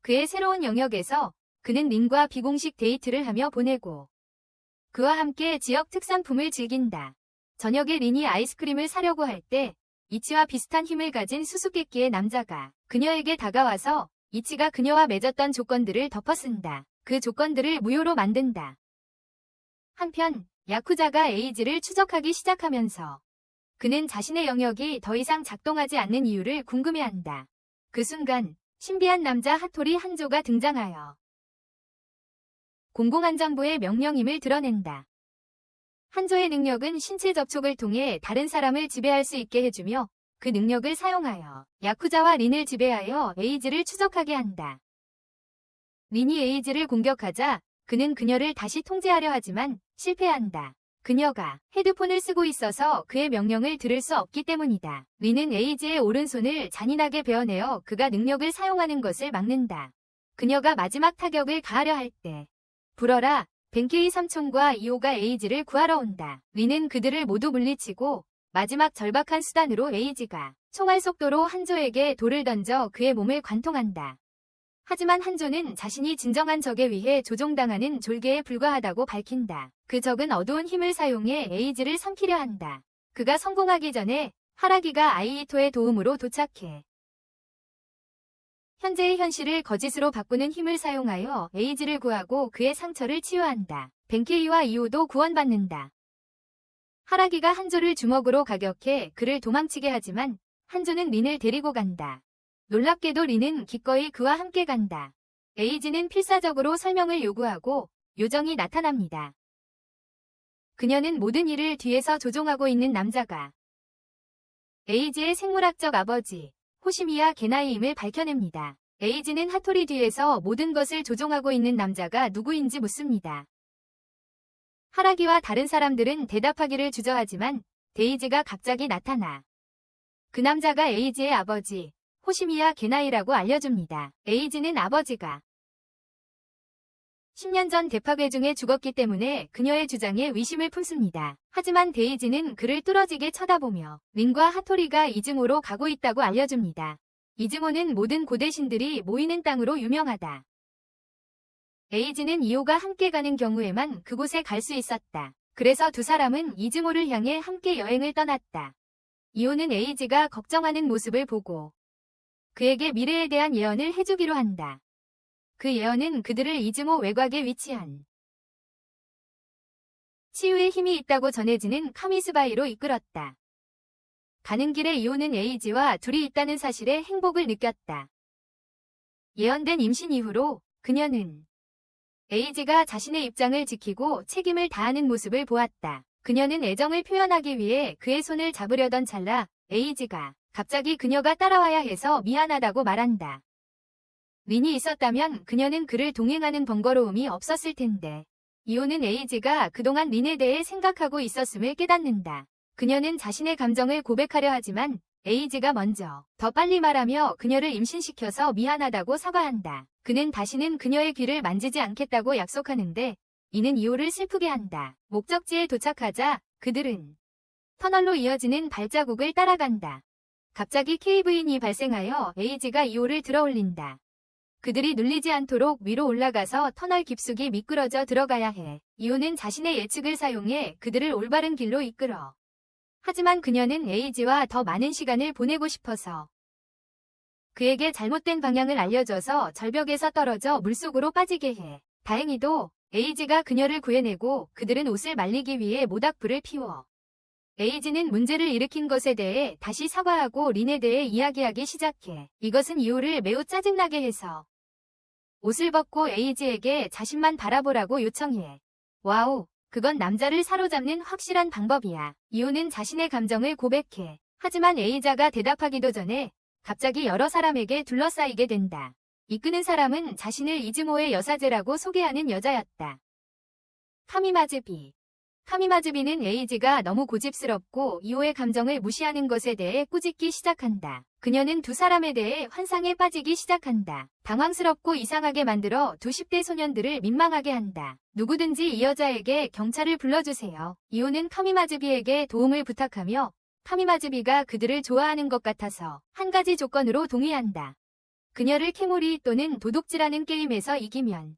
그의 새로운 영역에서 그는 린과 비공식 데이트를 하며 보내고 그와 함께 지역 특산품을 즐긴다. 저녁에 린이 아이스크림을 사려고 할 때 이치와 비슷한 힘을 가진 수수께끼의 남자가 그녀에게 다가와서 이치가 그녀와 맺었던 조건들을 덮어쓴다. 그 조건들을 무효로 만든다. 한편 야쿠자가 에이지를 추적하기 시작하면서 그는 자신의 영역이 더 이상 작동하지 않는 이유를 궁금해한다. 그 순간 신비한 남자 하토리 한조가 등장하여 공공안전부의 명령임을 드러낸다. 한조의 능력은 신체 접촉을 통해 다른 사람을 지배할 수 있게 해주며 그 능력을 사용하여 야쿠자와 린을 지배하여 에이지를 추적하게 한다. 린이 에이지를 공격하자 그는 그녀를 다시 통제하려 하지만 실패한다. 그녀가 헤드폰을 쓰고 있어서 그의 명령을 들을 수 없기 때문이다. 린은 에이지의 오른손을 잔인하게 베어내어 그가 능력을 사용하는 것을 막는다. 그녀가 마지막 타격을 가하려 할 때 불어라 벤케이 삼촌과 이오가 에이지를 구하러 온다. 린은 그들을 모두 물리치고 마지막 절박한 수단으로 에이지가 총알 속도로 한조에게 돌을 던져 그의 몸을 관통한다. 하지만 한조는 자신이 진정한 적에 의해 조종당하는 졸개에 불과하다고 밝힌다. 그 적은 어두운 힘을 사용해 에이지를 삼키려 한다. 그가 성공하기 전에 하라기가 아이이토의 도움으로 도착해 현재의 현실을 거짓으로 바꾸는 힘을 사용하여 에이지를 구하고 그의 상처를 치유한다. 벤케이와 이오도 구원받는다. 하라기가 한조를 주먹으로 가격해 그를 도망치게 하지만 한조는 린을 데리고 간다. 놀랍게도 린은 기꺼이 그와 함께 간다. 에이지는 필사적으로 설명을 요구하고 요정이 나타납니다. 그녀는 모든 일을 뒤에서 조종하고 있는 남자가 에이지의 생물학적 아버지 호시미야 게나이임을 밝혀냅니다. 에이지는 하토리 뒤에서 모든 것을 조종하고 있는 남자가 누구인지 묻습니다. 하라기와 다른 사람들은 대답하기를 주저하지만 데이지가 갑자기 나타나 그 남자가 에이지의 아버지 호시미야 게나이라고 알려줍니다. 에이지는 아버지가 10년 전 대파괴 중에 죽었기 때문에 그녀의 주장에 의심을 품습니다. 하지만 데이지는 그를 뚫어지게 쳐다보며 린과 하토리가 이즈모로 가고 있다고 알려줍니다. 이즈모는 모든 고대신들이 모이는 땅으로 유명하다. 에이지는 이오가 함께 가는 경우에만 그곳에 갈 수 있었다. 그래서 두 사람은 이즈모를 향해 함께 여행을 떠났다. 이오는 에이지가 걱정하는 모습을 보고 그에게 미래에 대한 예언을 해주기로 한다. 그 예언은 그들을 이즈모 외곽에 위치한 치유의 힘이 있다고 전해지는 카미스바이로 이끌었다. 가는 길에 이오는 에이지와 둘이 있다는 사실에 행복을 느꼈다. 예언된 임신 이후로 그녀는 에이지가 자신의 입장을 지키고 책임을 다하는 모습을 보았다. 그녀는 애정을 표현하기 위해 그의 손을 잡으려던 찰나 에이지가 갑자기 그녀가 따라와야 해서 미안하다고 말한다. 린이 있었다면 그녀는 그를 동행하는 번거로움이 없었을 텐데 이오는 에이지가 그동안 린에 대해 생각하고 있었음을 깨닫는다. 그녀는 자신의 감정을 고백하려 하지만 에이지가 먼저 더 빨리 말하며 그녀를 임신시켜서 미안하다고 사과한다. 그는 다시는 그녀의 귀를 만지지 않겠다고 약속하는데 이는 이오를 슬프게 한다. 목적지에 도착하자 그들은 터널로 이어지는 발자국을 따라간다. 갑자기 KV인이 발생하여 에이지가 이호를 들어올린다. 그들이 눌리지 않도록 위로 올라가서 터널 깊숙이 미끄러져 들어가야 해. 이호는 자신의 예측을 사용해 그들을 올바른 길로 이끌어. 하지만 그녀는 에이지와 더 많은 시간을 보내고 싶어서 그에게 잘못된 방향을 알려줘서 절벽에서 떨어져 물속으로 빠지게 해. 다행히도 에이지가 그녀를 구해내고 그들은 옷을 말리기 위해 모닥불을 피워. 에이지는 문제를 일으킨 것에 대해 다시 사과하고 린에 대해 이야기하기 시작해. 이것은 이호를 매우 짜증나게 해서 옷을 벗고 에이지에게 자신만 바라보라고 요청해. 와우, 그건 남자를 사로잡는 확실한 방법이야. 이호는 자신의 감정을 고백해. 하지만 에이자가 대답하기도 전에 갑자기 여러 사람에게 둘러싸이게 된다. 이끄는 사람은 자신을 이즈모의 여사제라고 소개하는 여자였다. 카미마즈비. 카미마즈비는 에이지가 너무 고집스럽고 이호의 감정을 무시하는 것에 대해 꾸짖기 시작한다. 그녀는 두 사람에 대해 환상에 빠지기 시작한다. 당황스럽고 이상하게 만들어 두 10대 소년들을 민망하게 한다. 누구든지 이 여자에게 경찰을 불러주세요. 이호는 카미마즈비에게 도움을 부탁하며 카미마즈비가 그들을 좋아하는 것 같아서 한 가지 조건으로 동의한다. 그녀를 캐모리 또는 도둑질하는 게임에서 이기면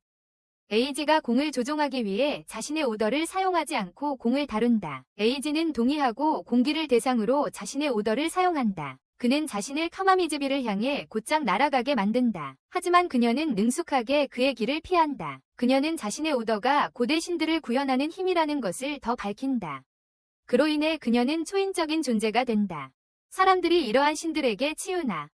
에이지가 공을 조종하기 위해 자신의 오더를 사용하지 않고 공을 다룬다. 에이지는 동의하고 공기를 대상으로 자신의 오더를 사용한다. 그는 자신을 카마미즈비를 향해 곧장 날아가게 만든다. 하지만 그녀는 능숙하게 그의 길을 피한다. 그녀는 자신의 오더가 고대 신들을 구현하는 힘이라는 것을 더 밝힌다. 그로 인해 그녀는 초인적인 존재가 된다. 사람들이 이러한 신들에게 치유나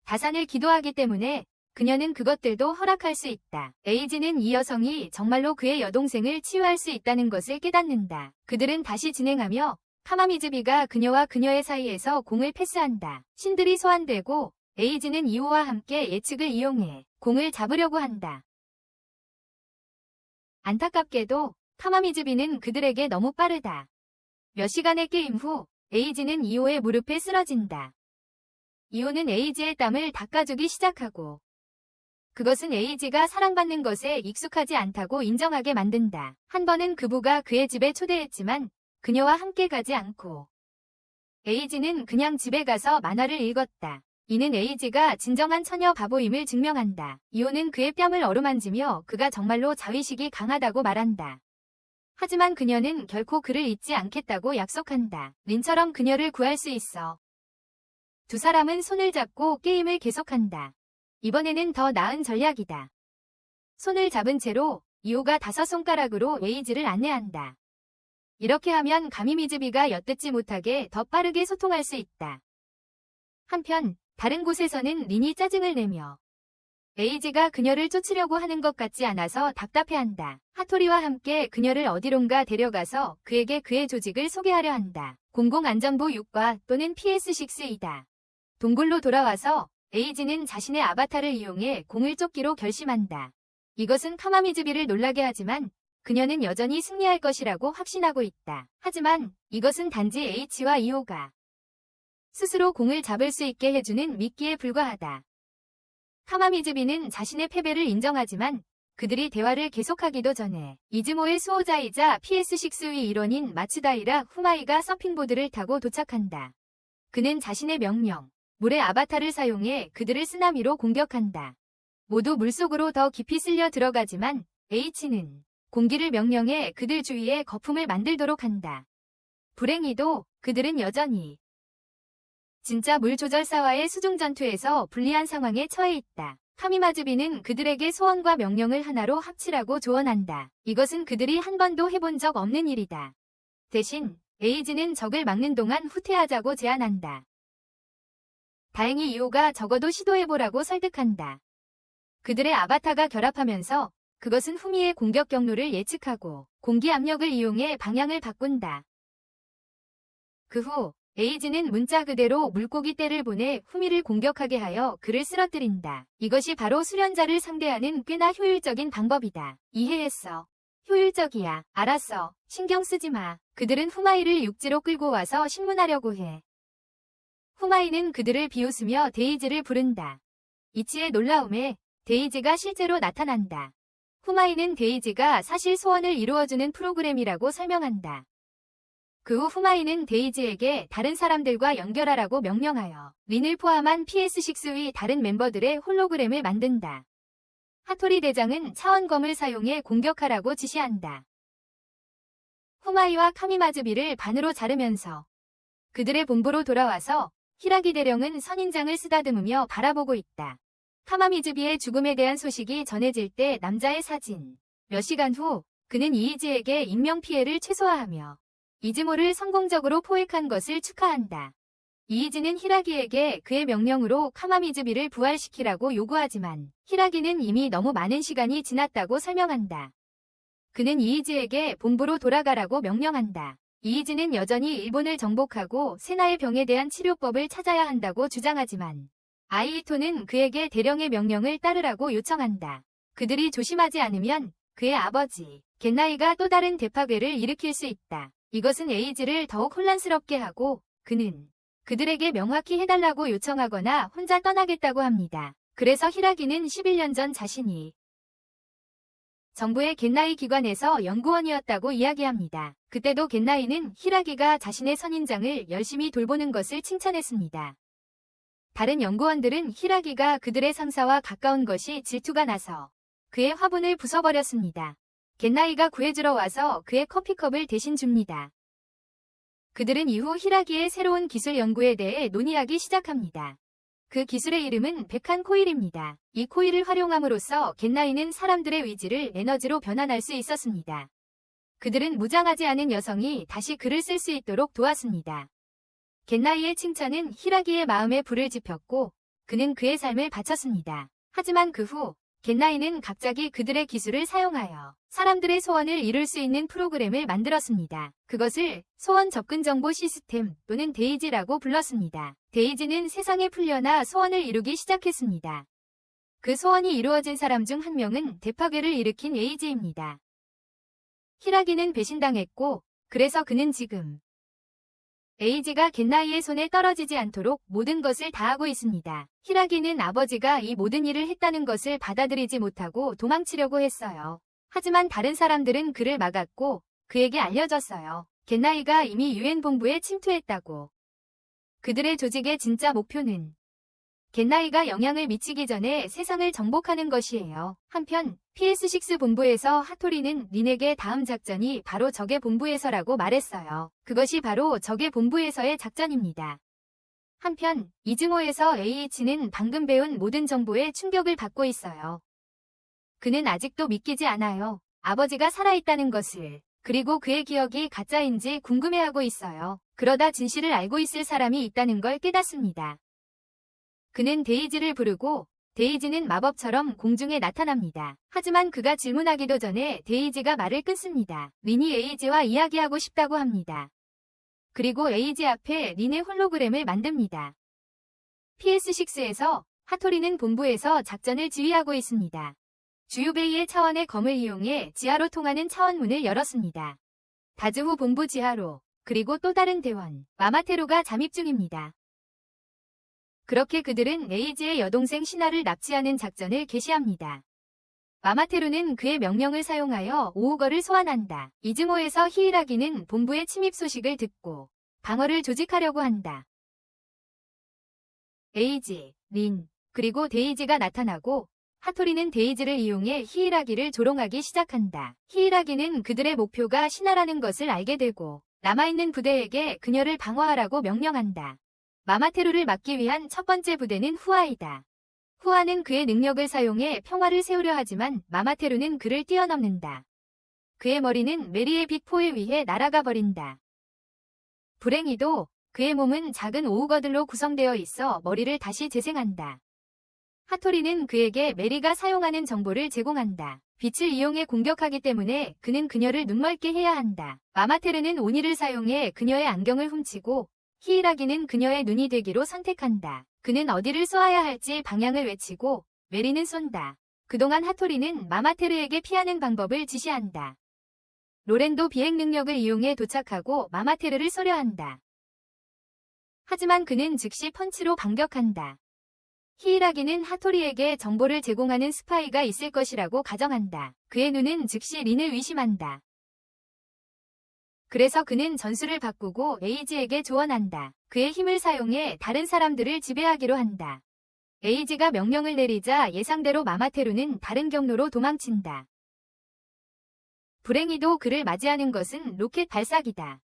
다산을 기도하기 때문에 그녀는 그것들도 허락할 수 있다. 에이지는 이 여성이 정말로 그의 여동생을 치유할 수 있다는 것을 깨닫는다. 그들은 다시 진행하며 카마미즈비가 그녀와 그녀의 사이에서 공을 패스한다. 신들이 소환되고 에이지는 이호와 함께 예측을 이용해 공을 잡으려고 한다. 안타깝게도 카마미즈비는 그들에게 너무 빠르다. 몇 시간의 게임 후 에이지는 이호의 무릎에 쓰러진다. 이호는 에이지의 땀을 닦아주기 시작하고 그것은 에이지가 사랑받는 것에 익숙하지 않다고 인정하게 만든다. 한 번은 그부가 그의 집에 초대했지만 그녀와 함께 가지 않고 에이지는 그냥 집에 가서 만화를 읽었다. 이는 에이지가 진정한 처녀 바보임을 증명한다. 이호는 그의 뺨을 어루만지며 그가 정말로 자의식이 강하다고 말한다. 하지만 그녀는 결코 그를 잊지 않겠다고 약속한다. 린처럼 그녀를 구할 수 있어. 두 사람은 손을 잡고 게임을 계속한다. 이번에는 더 나은 전략이다. 손을 잡은 채로 이호가 5손가락으로 에이지를 안내한다. 이렇게 하면 가미미즈비가 엿듣지 못하게 더 빠르게 소통할 수 있다. 한편 다른 곳에서는 린이 짜증을 내며 에이지가 그녀를 쫓으려고 하는 것 같지 않아서 답답해한다. 하토리와 함께 그녀를 어디론가 데려가서 그에게 그의 조직을 소개하려 한다. 공공안전부 6과 또는 PS6이다. 동굴로 돌아와서 에이지는 자신의 아바타를 이용해 공을 쫓기로 결심한다. 이것은 카마미즈비를 놀라게 하지만 그녀는 여전히 승리할 것이라고 확신하고 있다. 하지만 이것은 단지 H와 이호가 스스로 공을 잡을 수 있게 해주는 미끼에 불과하다. 카마미즈비는 자신의 패배를 인정하지만 그들이 대화를 계속하기도 전에 이즈모의 수호자이자 PS6의 일원인 마츠다이라 후마이가 서핑보드를 타고 도착한다. 그는 자신의 명령, 물의 아바타를 사용해 그들을 쓰나미로 공격한다. 모두 물속으로 더 깊이 쓸려 들어가지만 H는 공기를 명령해 그들 주위에 거품을 만들도록 한다. 불행히도 그들은 여전히 진짜 물 조절사와의 수중 전투에서 불리한 상황에 처해 있다. 카미마즈비는 그들에게 소원과 명령을 하나로 합치라고 조언한다. 이것은 그들이 한 번도 해본 적 없는 일이다. 대신 에이지는 적을 막는 동안 후퇴하자고 제안한다. 다행히 이호가 적어도 시도해보라고 설득한다. 그들의 아바타가 결합하면서 그것은 후미의 공격 경로를 예측하고 공기 압력을 이용해 방향을 바꾼다. 그 후 에이지는 문자 그대로 물고기 떼를 보내 후미를 공격하게 하여 그를 쓰러뜨린다. 이것이 바로 수련자를 상대하는 꽤나 효율적인 방법이다. 이해했어. 효율적이야. 알았어. 신경 쓰지 마. 그들은 후마이를 육지로 끌고 와서 신문하려고 해. 후마이는 그들을 비웃으며 데이지를 부른다. 이치의 놀라움에 데이지가 실제로 나타난다. 후마이는 데이지가 사실 소원을 이루어주는 프로그램이라고 설명한다. 그 후 후마이는 데이지에게 다른 사람들과 연결하라고 명령하여 린을 포함한 PS6의 다른 멤버들의 홀로그램을 만든다. 하토리 대장은 차원검을 사용해 공격하라고 지시한다. 후마이와 카미마즈비를 반으로 자르면서 그들의 본부로 돌아와서 히라기 대령은 선인장을 쓰다듬으며 바라보고 있다. 카마미즈비의 죽음에 대한 소식이 전해질 때 남자의 사진. 몇 시간 후 그는 이이지에게 인명피해를 최소화하며 이즈모를 성공적으로 포획한 것을 축하한다. 이이지는 히라기에게 그의 명령으로 카마미즈비를 부활시키라고 요구하지만 히라기는 이미 너무 많은 시간이 지났다고 설명한다. 그는 이이지에게 본부로 돌아가라고 명령한다. 이이지는 여전히 일본을 정복하고 세나의 병에 대한 치료법을 찾아야 한다고 주장하지만 아이히토는 그에게 대령의 명령을 따르라고 요청한다. 그들이 조심하지 않으면 그의 아버지 겐나이가 또 다른 대파괴를 일으킬 수 있다. 이것은 에이지를 더욱 혼란스럽게 하고 그는 그들에게 명확히 해달라고 요청하거나 혼자 떠나겠다고 합니다. 그래서 히라기는 11년 전 자신이 정부의 겐나이 기관에서 연구원이었다고 이야기합니다. 그때도 겐나이는 히라기가 자신의 선인장을 열심히 돌보는 것을 칭찬했습니다. 다른 연구원들은 히라기가 그들의 상사와 가까운 것이 질투가 나서 그의 화분을 부숴버렸습니다. 겐나이가 구해주러 와서 그의 커피컵을 대신 줍니다. 그들은 이후 히라기의 새로운 기술 연구에 대해 논의하기 시작합니다. 그 기술의 이름은 백한 코일입니다. 이 코일을 활용함으로써 겐나이는 사람들의 의지를 에너지로 변환할 수 있었습니다. 그들은 무장하지 않은 여성이 다시 글을 쓸 수 있도록 도왔습니다. 겐나이의 칭찬은 히라기의 마음에 불을 지폈고 그는 그의 삶을 바쳤습니다. 하지만 그 후 겐나이는 갑자기 그들의 기술을 사용하여 사람들의 소원을 이룰 수 있는 프로그램을 만들었습니다. 그것을 소원 접근 정보 시스템 또는 데이지라고 불렀습니다. 데이지는 세상에 풀려나 소원을 이루기 시작했습니다. 그 소원이 이루어진 사람 중 한 명은 대파괴를 일으킨 에이지입니다. 히라기는 배신당했고 그래서 그는 지금 에이지가 겐나이의 손에 떨어지지 않도록 모든 것을 다하고 있습니다. 히라기는 아버지가 이 모든 일을 했다는 것을 받아들이지 못하고 도망치려고 했어요. 하지만 다른 사람들은 그를 막았고 그에게 알려졌어요. 겐나이가 이미 유엔 본부에 침투했다고. 그들의 조직의 진짜 목표는 겐나이가 영향을 미치기 전에 세상을 정복하는 것이에요. 한편 PS6 본부에서 하토리는 린에게 다음 작전이 바로 적의 본부에서라고 말했어요. 그것이 바로 적의 본부에서의 작전입니다. 한편 이즈모에서 AH는 방금 배운 모든 정보에 충격을 받고 있어요. 그는 아직도 믿기지 않아요. 아버지가 살아있다는 것을. 그리고 그의 기억이 가짜인지 궁금해하고 있어요. 그러다 진실을 알고 있을 사람이 있다는 걸 깨닫습니다. 그는 데이지를 부르고 데이지는 마법처럼 공중에 나타납니다. 하지만 그가 질문하기도 전에 데이지가 말을 끊습니다. 린이 에이지와 이야기하고 싶다고 합니다. 그리고 에이지 앞에 린의 홀로그램을 만듭니다. PS6에서 하토리는 본부에서 작전을 지휘하고 있습니다. 주유베이의 차원의 검을 이용해 지하로 통하는 차원문을 열었습니다. 다즈후 본부 지하로, 그리고 또 다른 대원, 마마테루가 잠입 중입니다. 그렇게 그들은 에이지의 여동생 신하를 납치하는 작전을 개시합니다. 마마테루는 그의 명령을 사용하여 오우거를 소환한다. 이즈모에서 히이라기는 본부의 침입 소식을 듣고 방어를 조직하려고 한다. 에이지, 린, 그리고 데이지가 나타나고 하토리는 데이지를 이용해 히이라기를 조롱하기 시작한다. 히이라기는 그들의 목표가 신하라는 것을 알게 되고 남아있는 부대에게 그녀를 방어하라고 명령한다. 마마테루를 막기 위한 첫 번째 부대는 후아이다. 후아는 그의 능력을 사용해 평화를 세우려 하지만 마마테루는 그를 뛰어넘는다. 그의 머리는 메리의 빅포에 의해 날아가 버린다. 불행히도 그의 몸은 작은 오우거들로 구성되어 있어 머리를 다시 재생한다. 하토리는 그에게 메리가 사용하는 정보를 제공한다. 빛을 이용해 공격하기 때문에 그는 그녀를 눈멀게 해야 한다. 마마테르는 오니를 사용해 그녀의 안경을 훔치고 히이라기는 그녀의 눈이 되기로 선택한다. 그는 어디를 쏘아야 할지 방향을 외치고 메리는 쏜다. 그동안 하토리는 마마테르에게 피하는 방법을 지시한다. 로렌도 비행 능력을 이용해 도착하고 마마테르를 쏘려 한다. 하지만 그는 즉시 펀치로 반격한다. 히이라기는 하토리에게 정보를 제공하는 스파이가 있을 것이라고 가정한다. 그의 눈은 즉시 린을 의심한다. 그래서 그는 전술을 바꾸고 에이지에게 조언한다. 그의 힘을 사용해 다른 사람들을 지배하기로 한다. 에이지가 명령을 내리자 예상대로 마마테루는 다른 경로로 도망친다. 불행히도 그를 맞이하는 것은 로켓 발사기다.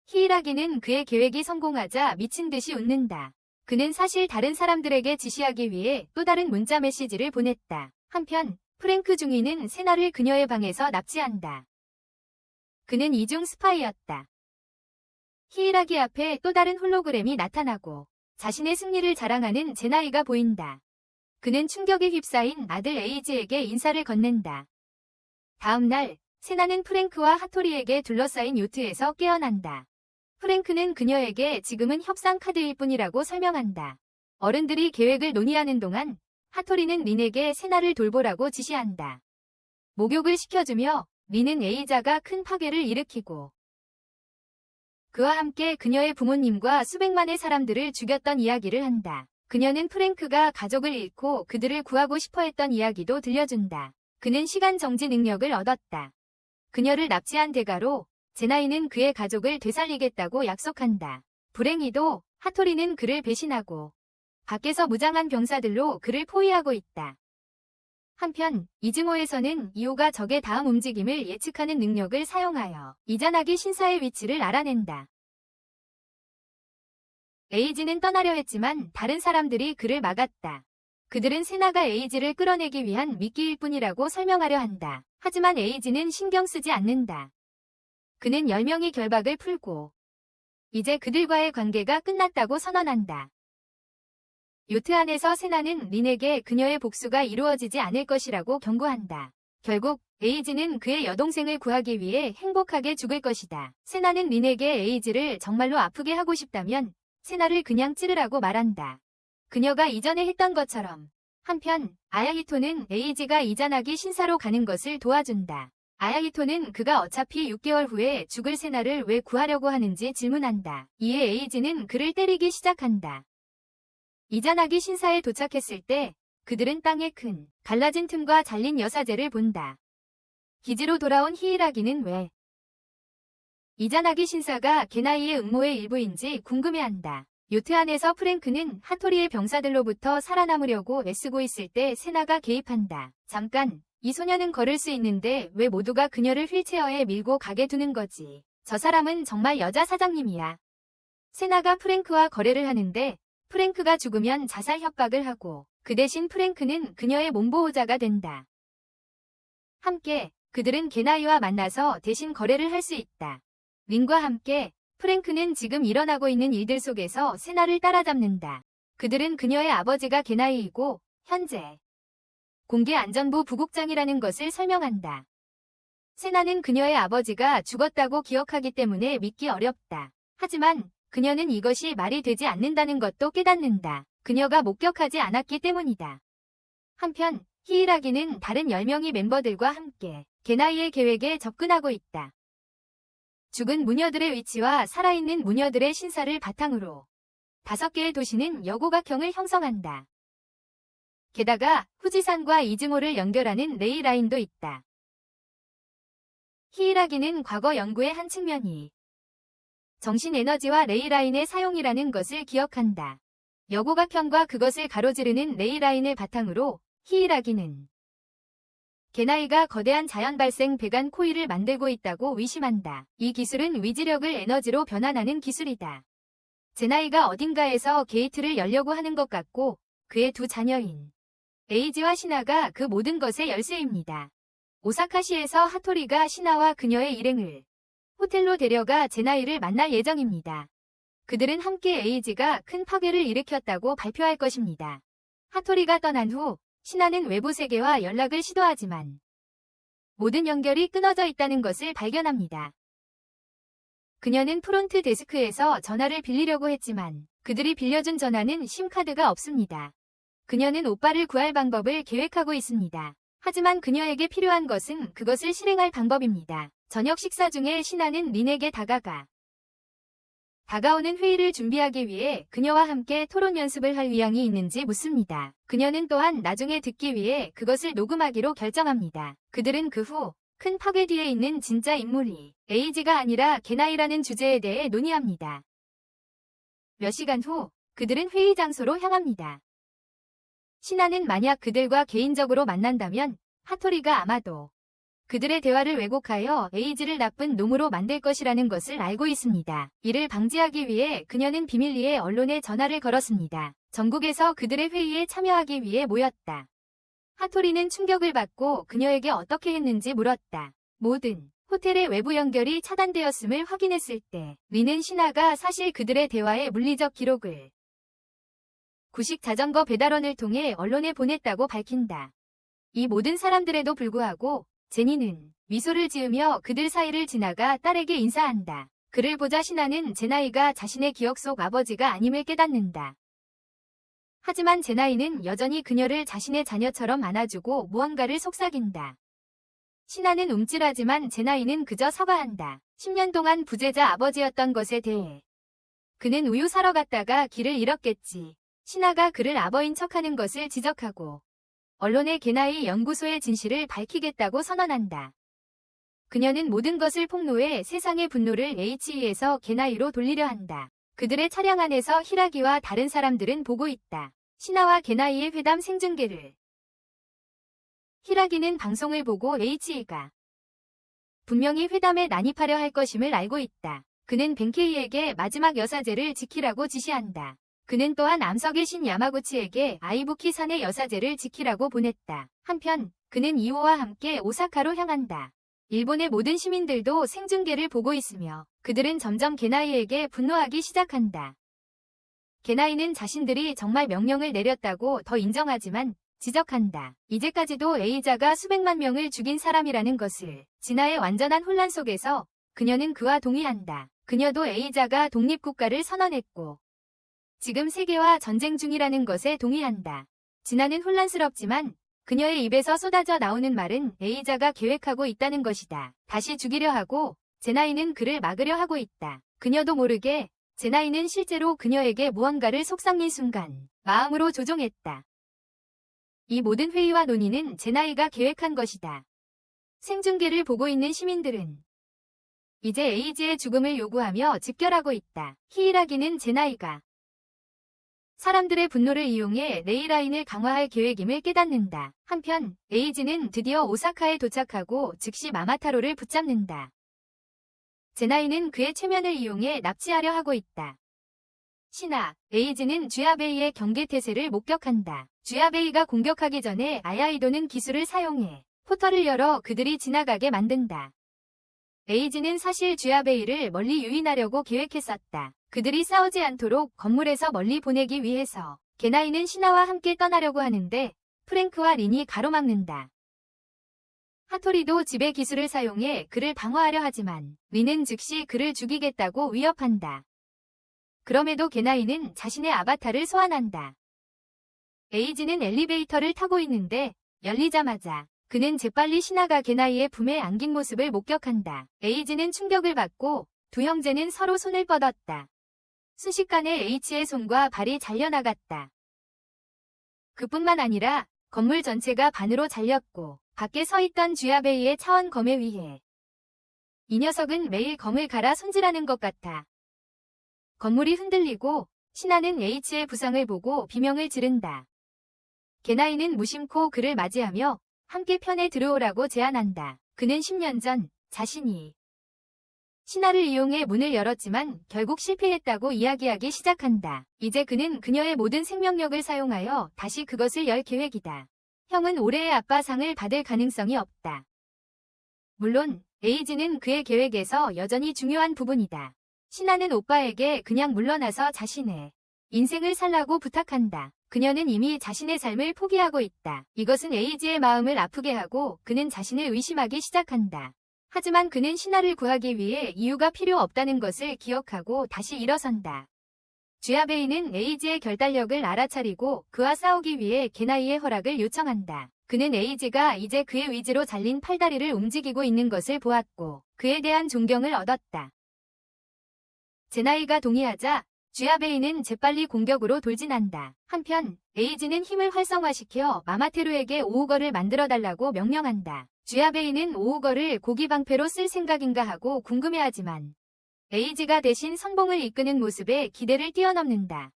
히이라기는 그의 계획이 성공하자 미친 듯이 웃는다. 그는 사실 다른 사람들에게 지시하기 위해 또 다른 문자 메시지를 보냈다. 한편 프랭크 중위는 세나를 그녀의 방에서 납치한다. 그는 이중 스파이였다. 히이라기 앞에 또 다른 홀로그램이 나타나고 자신의 승리를 자랑하는 제나이가 보인다. 그는 충격에 휩싸인 아들 에이지에게 인사를 건넨다. 다음 날 세나는 프랭크와 하토리에게 둘러싸인 요트에서 깨어난다. 프랭크는 그녀에게 지금은 협상 카드일 뿐이라고 설명한다. 어른들이 계획을 논의하는 동안 하토리는 린에게 세나를 돌보라고 지시한다. 목욕을 시켜주며 린은 에이자가 큰 파괴를 일으키고 그와 함께 그녀의 부모님과 수백만의 사람들을 죽였던 이야기를 한다. 그녀는 프랭크가 가족을 잃고 그들을 구하고 싶어했던 이야기도 들려준다. 그는 시간 정지 능력을 얻었다. 그녀를 납치한 대가로 제나이는 그의 가족을 되살리겠다고 약속한다. 불행히도 하토리는 그를 배신하고 밖에서 무장한 병사들로 그를 포위하고 있다. 한편 이즈모에서는 이오가 적의 다음 움직임을 예측하는 능력을 사용하여 이자나기 신사의 위치를 알아낸다. 에이지는 떠나려 했지만 다른 사람들이 그를 막았다. 그들은 세나가 에이지를 끌어내기 위한 미끼일 뿐이라고 설명하려 한다. 하지만 에이지는 신경 쓰지 않는다. 그는 10명이 결박을 풀고 이제 그들과의 관계가 끝났다고 선언한다. 요트 안에서 세나는 린에게 그녀의 복수가 이루어지지 않을 것이라고 경고한다. 결국 에이지는 그의 여동생을 구하기 위해 행복하게 죽을 것이다. 세나는 린에게 에이지를 정말로 아프게 하고 싶다면 세나를 그냥 찌르라고 말한다. 그녀가 이전에 했던 것처럼. 한편 아야히토는 에이지가 이자나기 신사로 가는 것을 도와준다. 아야히토는 그가 어차피 6개월 후에 죽을 세나를 왜 구하려고 하는지 질문한다. 이에 에이지는 그를 때리기 시작한다. 이자나기 신사에 도착했을 때 그들은 땅에 큰 갈라진 틈과 잘린 여사제를 본다. 기지로 돌아온 히이라기는 왜 이자나기 신사가 게나이의 음모의 일부인지 궁금해한다. 요트 안에서 프랭크는 하토리의 병사들로부터 살아남으려고 애쓰고 있을 때 세나가 개입한다. 잠깐, 이 소녀는 걸을 수 있는데 왜 모두가 그녀를 휠체어에 밀고 가게 두는 거지? 저 사람은 정말 여자 사장님이야. 세나가 프랭크와 거래를 하는데 프랭크가 죽으면 자살 협박을 하고 그 대신 프랭크는 그녀의 몸보호자가 된다. 함께 그들은 게나이와 만나서 대신 거래를 할 수 있다. 린과 함께 프랭크는 지금 일어나고 있는 일들 속에서 세나를 따라잡는다. 그들은 그녀의 아버지가 게나이이고 현재 공개안전부 부국장이라는 것을 설명한다. 세나는 그녀의 아버지가 죽었다고 기억하기 때문에 믿기 어렵다. 하지만 그녀는 이것이 말이 되지 않는다는 것도 깨닫는다. 그녀가 목격하지 않았기 때문이다. 한편 히이라기는 다른 10명의 멤버들과 함께 게나이의 계획에 접근하고 있다. 죽은 무녀들의 위치와 살아있는 무녀들의 신사를 바탕으로 5개의 도시는 여고각형을 형성한다. 게다가 후지산과 이즈모를 연결하는 레일 라인도 있다. 히이라기는 과거 연구의 한 측면이 정신 에너지와 레일 라인의 사용이라는 것을 기억한다. 여고각형과 그것을 가로지르는 레일 라인을 바탕으로 히이라기는 게나이가 거대한 자연 발생 배관 코일을 만들고 있다고 의심한다. 이 기술은 위지력을 에너지로 변환하는 기술이다. 제나이가 어딘가에서 게이트를 열려고 하는 것 같고 그의 두 자녀인 에이지와 시나가 그 모든 것의 열쇠입니다. 오사카시에서 하토리가 시나와 그녀의 일행을 호텔로 데려가 제나이를 만날 예정입니다. 그들은 함께 에이지가 큰 파괴를 일으켰다고 발표할 것입니다. 하토리가 떠난 후 시나는 외부 세계와 연락을 시도하지만 모든 연결이 끊어져 있다는 것을 발견합니다. 그녀는 프론트 데스크에서 전화를 빌리려고 했지만 그들이 빌려준 전화는 심카드가 없습니다. 그녀는 오빠를 구할 방법을 계획하고 있습니다. 하지만 그녀에게 필요한 것은 그것을 실행할 방법입니다. 저녁 식사 중에 시나는 린에게 다가오는 회의를 준비하기 위해 그녀와 함께 토론 연습을 할 의향이 있는지 묻습니다. 그녀는 또한 나중에 듣기 위해 그것을 녹음하기로 결정합니다. 그들은 그 후 큰 파괴 뒤에 있는 진짜 인물이 에이지가 아니라 게나이라는 주제에 대해 논의합니다. 몇 시간 후 그들은 회의 장소로 향합니다. 신하는 만약 그들과 개인적으로 만난다면 하토리가 아마도 그들의 대화를 왜곡하여 에이지를 나쁜 놈으로 만들 것이라는 것을 알고 있습니다. 이를 방지하기 위해 그녀는 비밀리에 언론에 전화를 걸었습니다. 전국에서 그들의 회의에 참여하기 위해 모였다. 하토리는 충격을 받고 그녀에게 어떻게 했는지 물었다. 모든 호텔의 외부 연결이 차단되었음을 확인했을 때 리는 신하가 사실 그들의 대화의 물리적 기록을 구식 자전거 배달원을 통해 언론에 보냈다고 밝힌다. 이 모든 사람들에도 불구하고 제니는 미소를 지으며 그들 사이를 지나가 딸에게 인사한다. 그를 보자 신하는 제나이가 자신의 기억 속 아버지가 아님을 깨닫는다. 하지만 제나이는 여전히 그녀를 자신의 자녀처럼 안아주고 무언가를 속삭인다. 신하는 움찔하지만 제나이는 그저 사과한다. 10년 동안 부재자 아버지였던 것에 대해. 그는 우유 사러 갔다가 길을 잃었겠지. 신하가 그를 아버인 척하는 것을 지적하고 언론에 게나이 연구소의 진실을 밝히겠다고 선언한다. 그녀는 모든 것을 폭로해 세상의 분노를 HE에서 게나이로 돌리려 한다. 그들의 차량 안에서 히라기와 다른 사람들은 보고 있다. 신하와 게나이의 회담 생중계를. 히라기는 방송을 보고 HE가 분명히 회담에 난입하려 할 것임을 알고 있다. 그는 벤케이에게 마지막 여사제를 지키라고 지시한다. 그는 또한 암석의 신 야마구치에게 아이부키 산의 여사제를 지키라고 보냈다. 한편 그는 이오와 함께 오사카로 향한다. 일본의 모든 시민들도 생중계를 보고 있으며 그들은 점점 게나이에게 분노하기 시작한다. 게나이는 자신들이 정말 명령을 내렸다고 더 인정하지만 지적한다. 이제까지도 에이자가 수백만 명을 죽인 사람이라는 것을. 진화의 완전한 혼란 속에서 그녀는 그와 동의한다. 그녀도 에이자가 독립국가를 선언했고 지금 세계와 전쟁 중이라는 것에 동의한다. 진화는 혼란스럽지만 그녀의 입에서 쏟아져 나오는 말은 에이자가 계획하고 있다는 것이다. 다시 죽이려 하고 제나이는 그를 막으려 하고 있다. 그녀도 모르게 제나이는 실제로 그녀에게 무언가를 속삭인 순간 마음으로 조종했다. 이 모든 회의와 논의는 제나이가 계획한 것이다. 생중계를 보고 있는 시민들은 이제 에이지의 죽음을 요구하며 집결하고 있다. 히이라기는 제나이가 사람들의 분노를 이용해 레이라인을 강화할 계획임을 깨닫는다. 한편 에이지는 드디어 오사카에 도착하고 즉시 마마타로를 붙잡는다. 제나이는 그의 최면을 이용해 납치하려 하고 있다. 신하, 에이지는 쥐아베이의 경계태세를 목격한다. 쥐아베이가 공격하기 전에 아야이도는 기술을 사용해 포털을 열어 그들이 지나가게 만든다. 에이지는 사실 쥐아베이를 멀리 유인하려고 계획했었다. 그들이 싸우지 않도록 건물에서 멀리 보내기 위해서. 게나이는 신하와 함께 떠나려고 하는데 프랭크와 린이 가로막는다. 하토리도 지배 기술을 사용해 그를 방어하려 하지만 린은 즉시 그를 죽이겠다고 위협한다. 그럼에도 게나이는 자신의 아바타를 소환한다. 에이지는 엘리베이터를 타고 있는데 열리자마자 그는 재빨리 신하가 게나이의 품에 안긴 모습을 목격한다. 에이지는 충격을 받고 두 형제는 서로 손을 뻗었다. 순식간에 H의 손과 발이 잘려나갔다. 그뿐만 아니라 건물 전체가 반으로 잘렸고 밖에 서 있던 쥐아베이의 차원 검에 의해 이 녀석은 매일 검을 갈아 손질하는 것 같아. 건물이 흔들리고 신하는 H의 부상을 보고 비명을 지른다. 게나이는 무심코 그를 맞이하며 함께 편에 들어오라고 제안한다. 그는 10년 전 자신이 신하를 이용해 문을 열었지만 결국 실패했다고 이야기하기 시작한다. 이제 그는 그녀의 모든 생명력을 사용하여 다시 그것을 열 계획이다. 형은 올해의 아빠상을 받을 가능성이 없다. 물론 에이지는 그의 계획에서 여전히 중요한 부분이다. 신하는 오빠에게 그냥 물러나서 자신의 인생을 살라고 부탁한다. 그녀는 이미 자신의 삶을 포기하고 있다. 이것은 에이지의 마음을 아프게 하고 그는 자신을 의심하기 시작한다. 하지만 그는 신하를 구하기 위해 이유가 필요 없다는 것을 기억하고 다시 일어선다. 쥐아베이는 에이지의 결단력을 알아차리고 그와 싸우기 위해 게나이의 허락을 요청한다. 그는 에이지가 이제 그의 의지로 잘린 팔다리를 움직이고 있는 것을 보았고 그에 대한 존경을 얻었다. 제나이가 동의하자 쥐아베이는 재빨리 공격으로 돌진한다. 한편 에이지는 힘을 활성화시켜 마마테루에게 오우거를 만들어달라고 명령한다. 쥐아베이는 오우거를 고기 방패로 쓸 생각인가 하고 궁금해하지만 에이지가 대신 선봉을 이끄는 모습에 기대를 뛰어넘는다.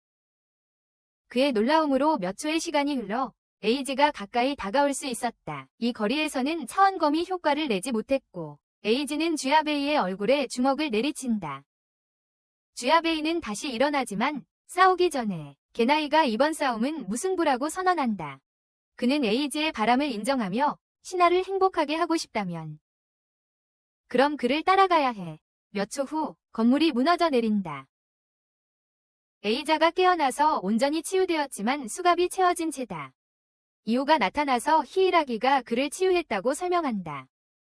그의 놀라움으로 몇 초의 시간이 흘러 에이지가 가까이 다가올 수 있었다. 이 거리에서는 차원검이 효과를 내지 못했고 에이지는 쥐아베이의 얼굴에 주먹을 내리친다. 쥐아베이는 다시 일어나지만 싸우기 전에 게나이가 이번 싸움은 무승부라고 선언한다. 그는 에이지의 바람을 인정하며 신하를 행복하게 하고 싶다면 그럼 그를 따라가야 해. 몇 초 후 건물이 무너져 내린다. 에이자가 깨어나서 온전히 치유되었지만 수갑이 채워진 채다. 이오가 나타나서 히이라기가 그를 치유했다고 설명한다.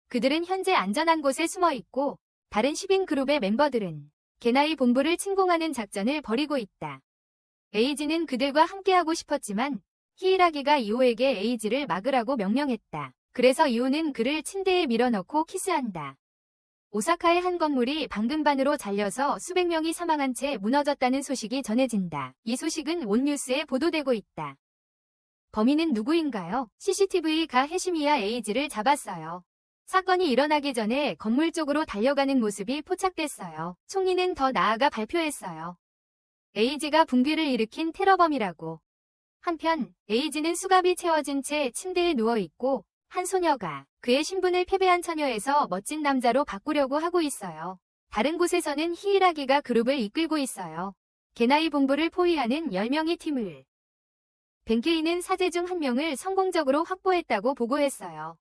그들은 현재 안전한 곳에 숨어 있고 다른 10인 그룹의 멤버들은 게나이 본부를 침공하는 작전을 벌이고 있다. 에이지는 그들과 함께하고 싶었지만 히이라기가 이오에게 에이지를 막으라고 명령했다. 그래서 이오는 그를 침대에 밀어넣고 키스한다. 오사카의 한 건물이 방금반으로 잘려서 수백 명이 사망한 채 무너졌다는 소식이 전해진다. 이 소식은 온뉴스에 보도되고 있다. 범인은 누구인가요? CCTV가 해시미야 에이지를 잡았어요. 사건이 일어나기 전에 건물 쪽으로 달려가는 모습이 포착됐어요. 총리는 더 나아가 발표했어요. 에이지가 붕괴를 일으킨 테러범이라고. 한편 에이지는 수갑이 채워진 채 침대에 누워있고 한 소녀가 그의 신분을 패배한 처녀에서 멋진 남자로 바꾸려고 하고 있어요. 다른 곳에서는 히이라기가 그룹을 이끌고 있어요. 게나이 본부를 포위하는 10명의 팀을. 벤케이는 사제 중 1명을 성공적으로 확보했다고 보고했어요.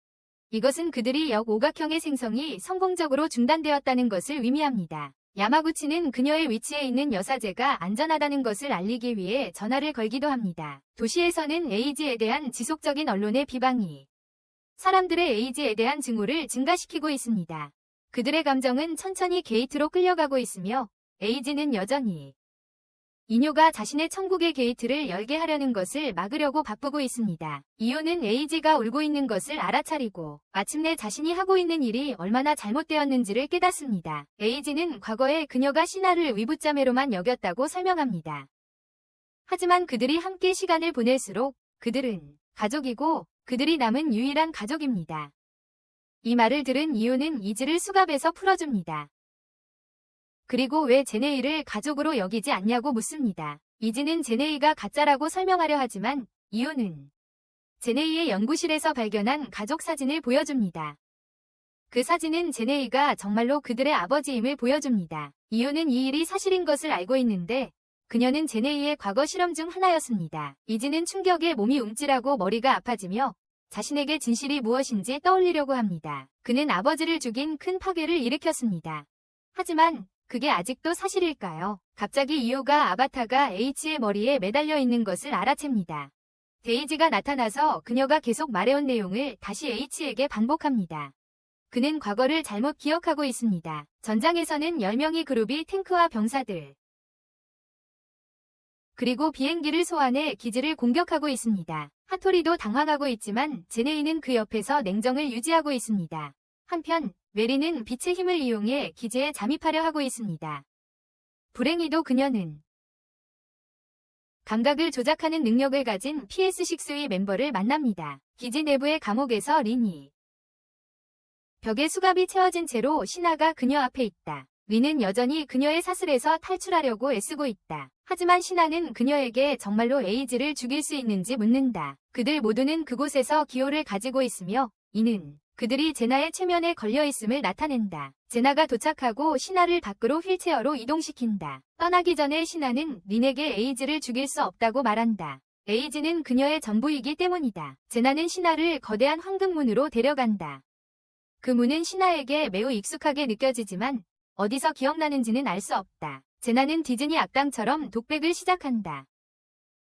이것은 그들이 역오각형의 생성이 성공적으로 중단되었다는 것을 의미합니다. 야마구치는 그녀의 위치에 있는 여사제가 안전하다는 것을 알리기 위해 전화를 걸기도 합니다. 도시에서는 에이지에 대한 지속적인 언론의 비방이 사람들의 에이지에 대한 증오를 증가시키고 있습니다. 그들의 감정은 천천히 게이트로 끌려가고 있으며 에이지는 여전히 이뇨가 자신의 천국의 게이트를 열게 하려는 것을 막으려고 바쁘고 있습니다. 이뇨는 에이지가 울고 있는 것을 알아차리고 마침내 자신이 하고 있는 일이 얼마나 잘못되었는지를 깨닫습니다. 에이지는 과거에 그녀가 신하를 위부자매로만 여겼다고 설명합니다. 하지만 그들이 함께 시간을 보낼수록 그들은 가족이고 그들이 남은 유일한 가족입니다. 이 말을 들은 이오는 이즈를 수갑에서 풀어줍니다. 그리고 왜 제네이를 가족으로 여기지 않냐고 묻습니다. 이즈는 제네이가 가짜라고 설명하려 하지만 이오는 제네이의 연구실에서 발견한 가족 사진을 보여줍니다. 그 사진은 제네이가 정말로 그들의 아버지임을 보여줍니다. 이오는 이 일이 사실인 것을 알고 있는데 그녀는 제네이의 과거 실험 중 하나였습니다. 이즈는 충격에 몸이 움찔하고 머리가 아파지며 자신에게 진실이 무엇인지 떠올리려고 합니다. 그는 아버지를 죽인 큰 파괴를 일으켰습니다. 하지만 그게 아직도 사실일까요? 갑자기 이오가 아바타가 H의 머리에 매달려 있는 것을 알아챕니다. 데이지가 나타나서 그녀가 계속 말해온 내용을 다시 H에게 반복합니다. 그는 과거를 잘못 기억하고 있습니다. 전장에서는 10명의 그룹이 탱크와 병사들 그리고 비행기를 소환해 기지를 공격하고 있습니다. 하토리도 당황하고 있지만 제네이는 그 옆에서 냉정을 유지하고 있습니다. 한편 메리는 빛의 힘을 이용해 기지에 잠입하려 하고 있습니다. 불행히도 그녀는 감각을 조작하는 능력을 가진 PS6의 멤버를 만납니다. 기지 내부의 감옥에서 린이 벽에 수갑이 채워진 채로 신하가 그녀 앞에 있다. 린은 여전히 그녀의 사슬에서 탈출하려고 애쓰고 있다. 하지만 신하는 그녀에게 정말로 에이지를 죽일 수 있는지 묻는다. 그들 모두는 그곳에서 기호를 가지고 있으며 이는 그들이 제나의 최면에 걸려있음을 나타낸다. 제나가 도착하고 신하를 밖으로 휠체어로 이동시킨다. 떠나기 전에 신하는 린에게 에이지를 죽일 수 없다고 말한다. 에이지는 그녀의 전부이기 때문이다. 제나는 신하를 거대한 황금문으로 데려간다. 그 문은 신하에게 매우 익숙하게 느껴지지만 어디서 기억나는지는 알 수 없다. 제나는 디즈니 악당처럼 독백을 시작한다.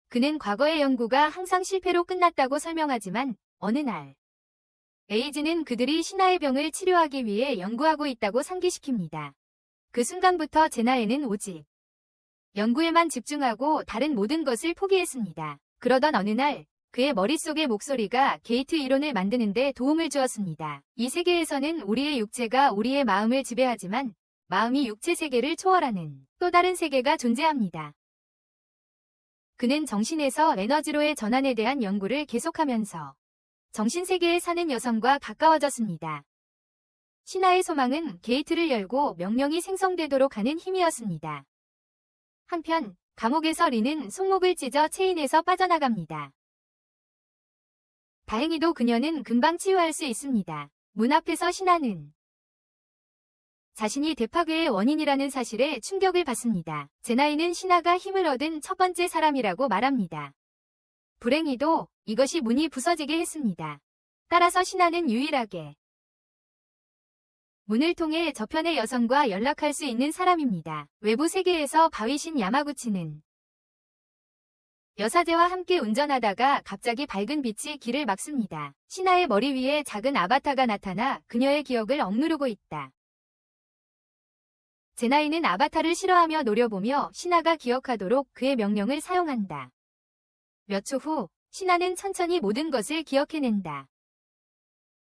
그는 과거의 연구가 항상 실패로 끝났다고 설명하지만 어느 날 에이지는 그들이 신하의 병을 치료하기 위해 연구하고 있다고 상기시킵니다. 그 순간부터 제나에는 오직 연구에만 집중하고 다른 모든 것을 포기했습니다. 그러던 어느 날 그의 머릿속의 목소리가 게이트 이론을 만드는 데 도움을 주었습니다. 이 세계에서는 우리의 육체가 우리의 마음을 지배하지만 마음이 육체 세계를 초월하는 또 다른 세계가 존재합니다. 그는 정신에서 에너지로의 전환에 대한 연구를 계속하면서 정신세계에 사는 여성과 가까워졌습니다. 신하의 소망은 게이트를 열고 명령이 생성되도록 하는 힘이었습니다. 한편 감옥에서 리는 손목을 찢어 체인에서 빠져나갑니다. 다행히도 그녀는 금방 치유할 수 있습니다. 문 앞에서 신하는 자신이 대파괴의 원인이라는 사실에 충격을 받습니다. 제나이는 신하가 힘을 얻은 첫 번째 사람이라고 말합니다. 불행히도 이것이 문이 부서지게 했습니다. 따라서 신하는 유일하게 문을 통해 저편의 여성과 연락할 수 있는 사람입니다. 외부 세계에서 바위신 야마구치는 여사제와 함께 운전하다가 갑자기 밝은 빛이 길을 막습니다. 신하의 머리 위에 작은 아바타가 나타나 그녀의 기억을 억누르고 있다. 제나이는 아바타를 싫어하며 노려보며 신하가 기억하도록 그의 명령을 사용한다. 몇 초 후 신하는 천천히 모든 것을 기억해낸다.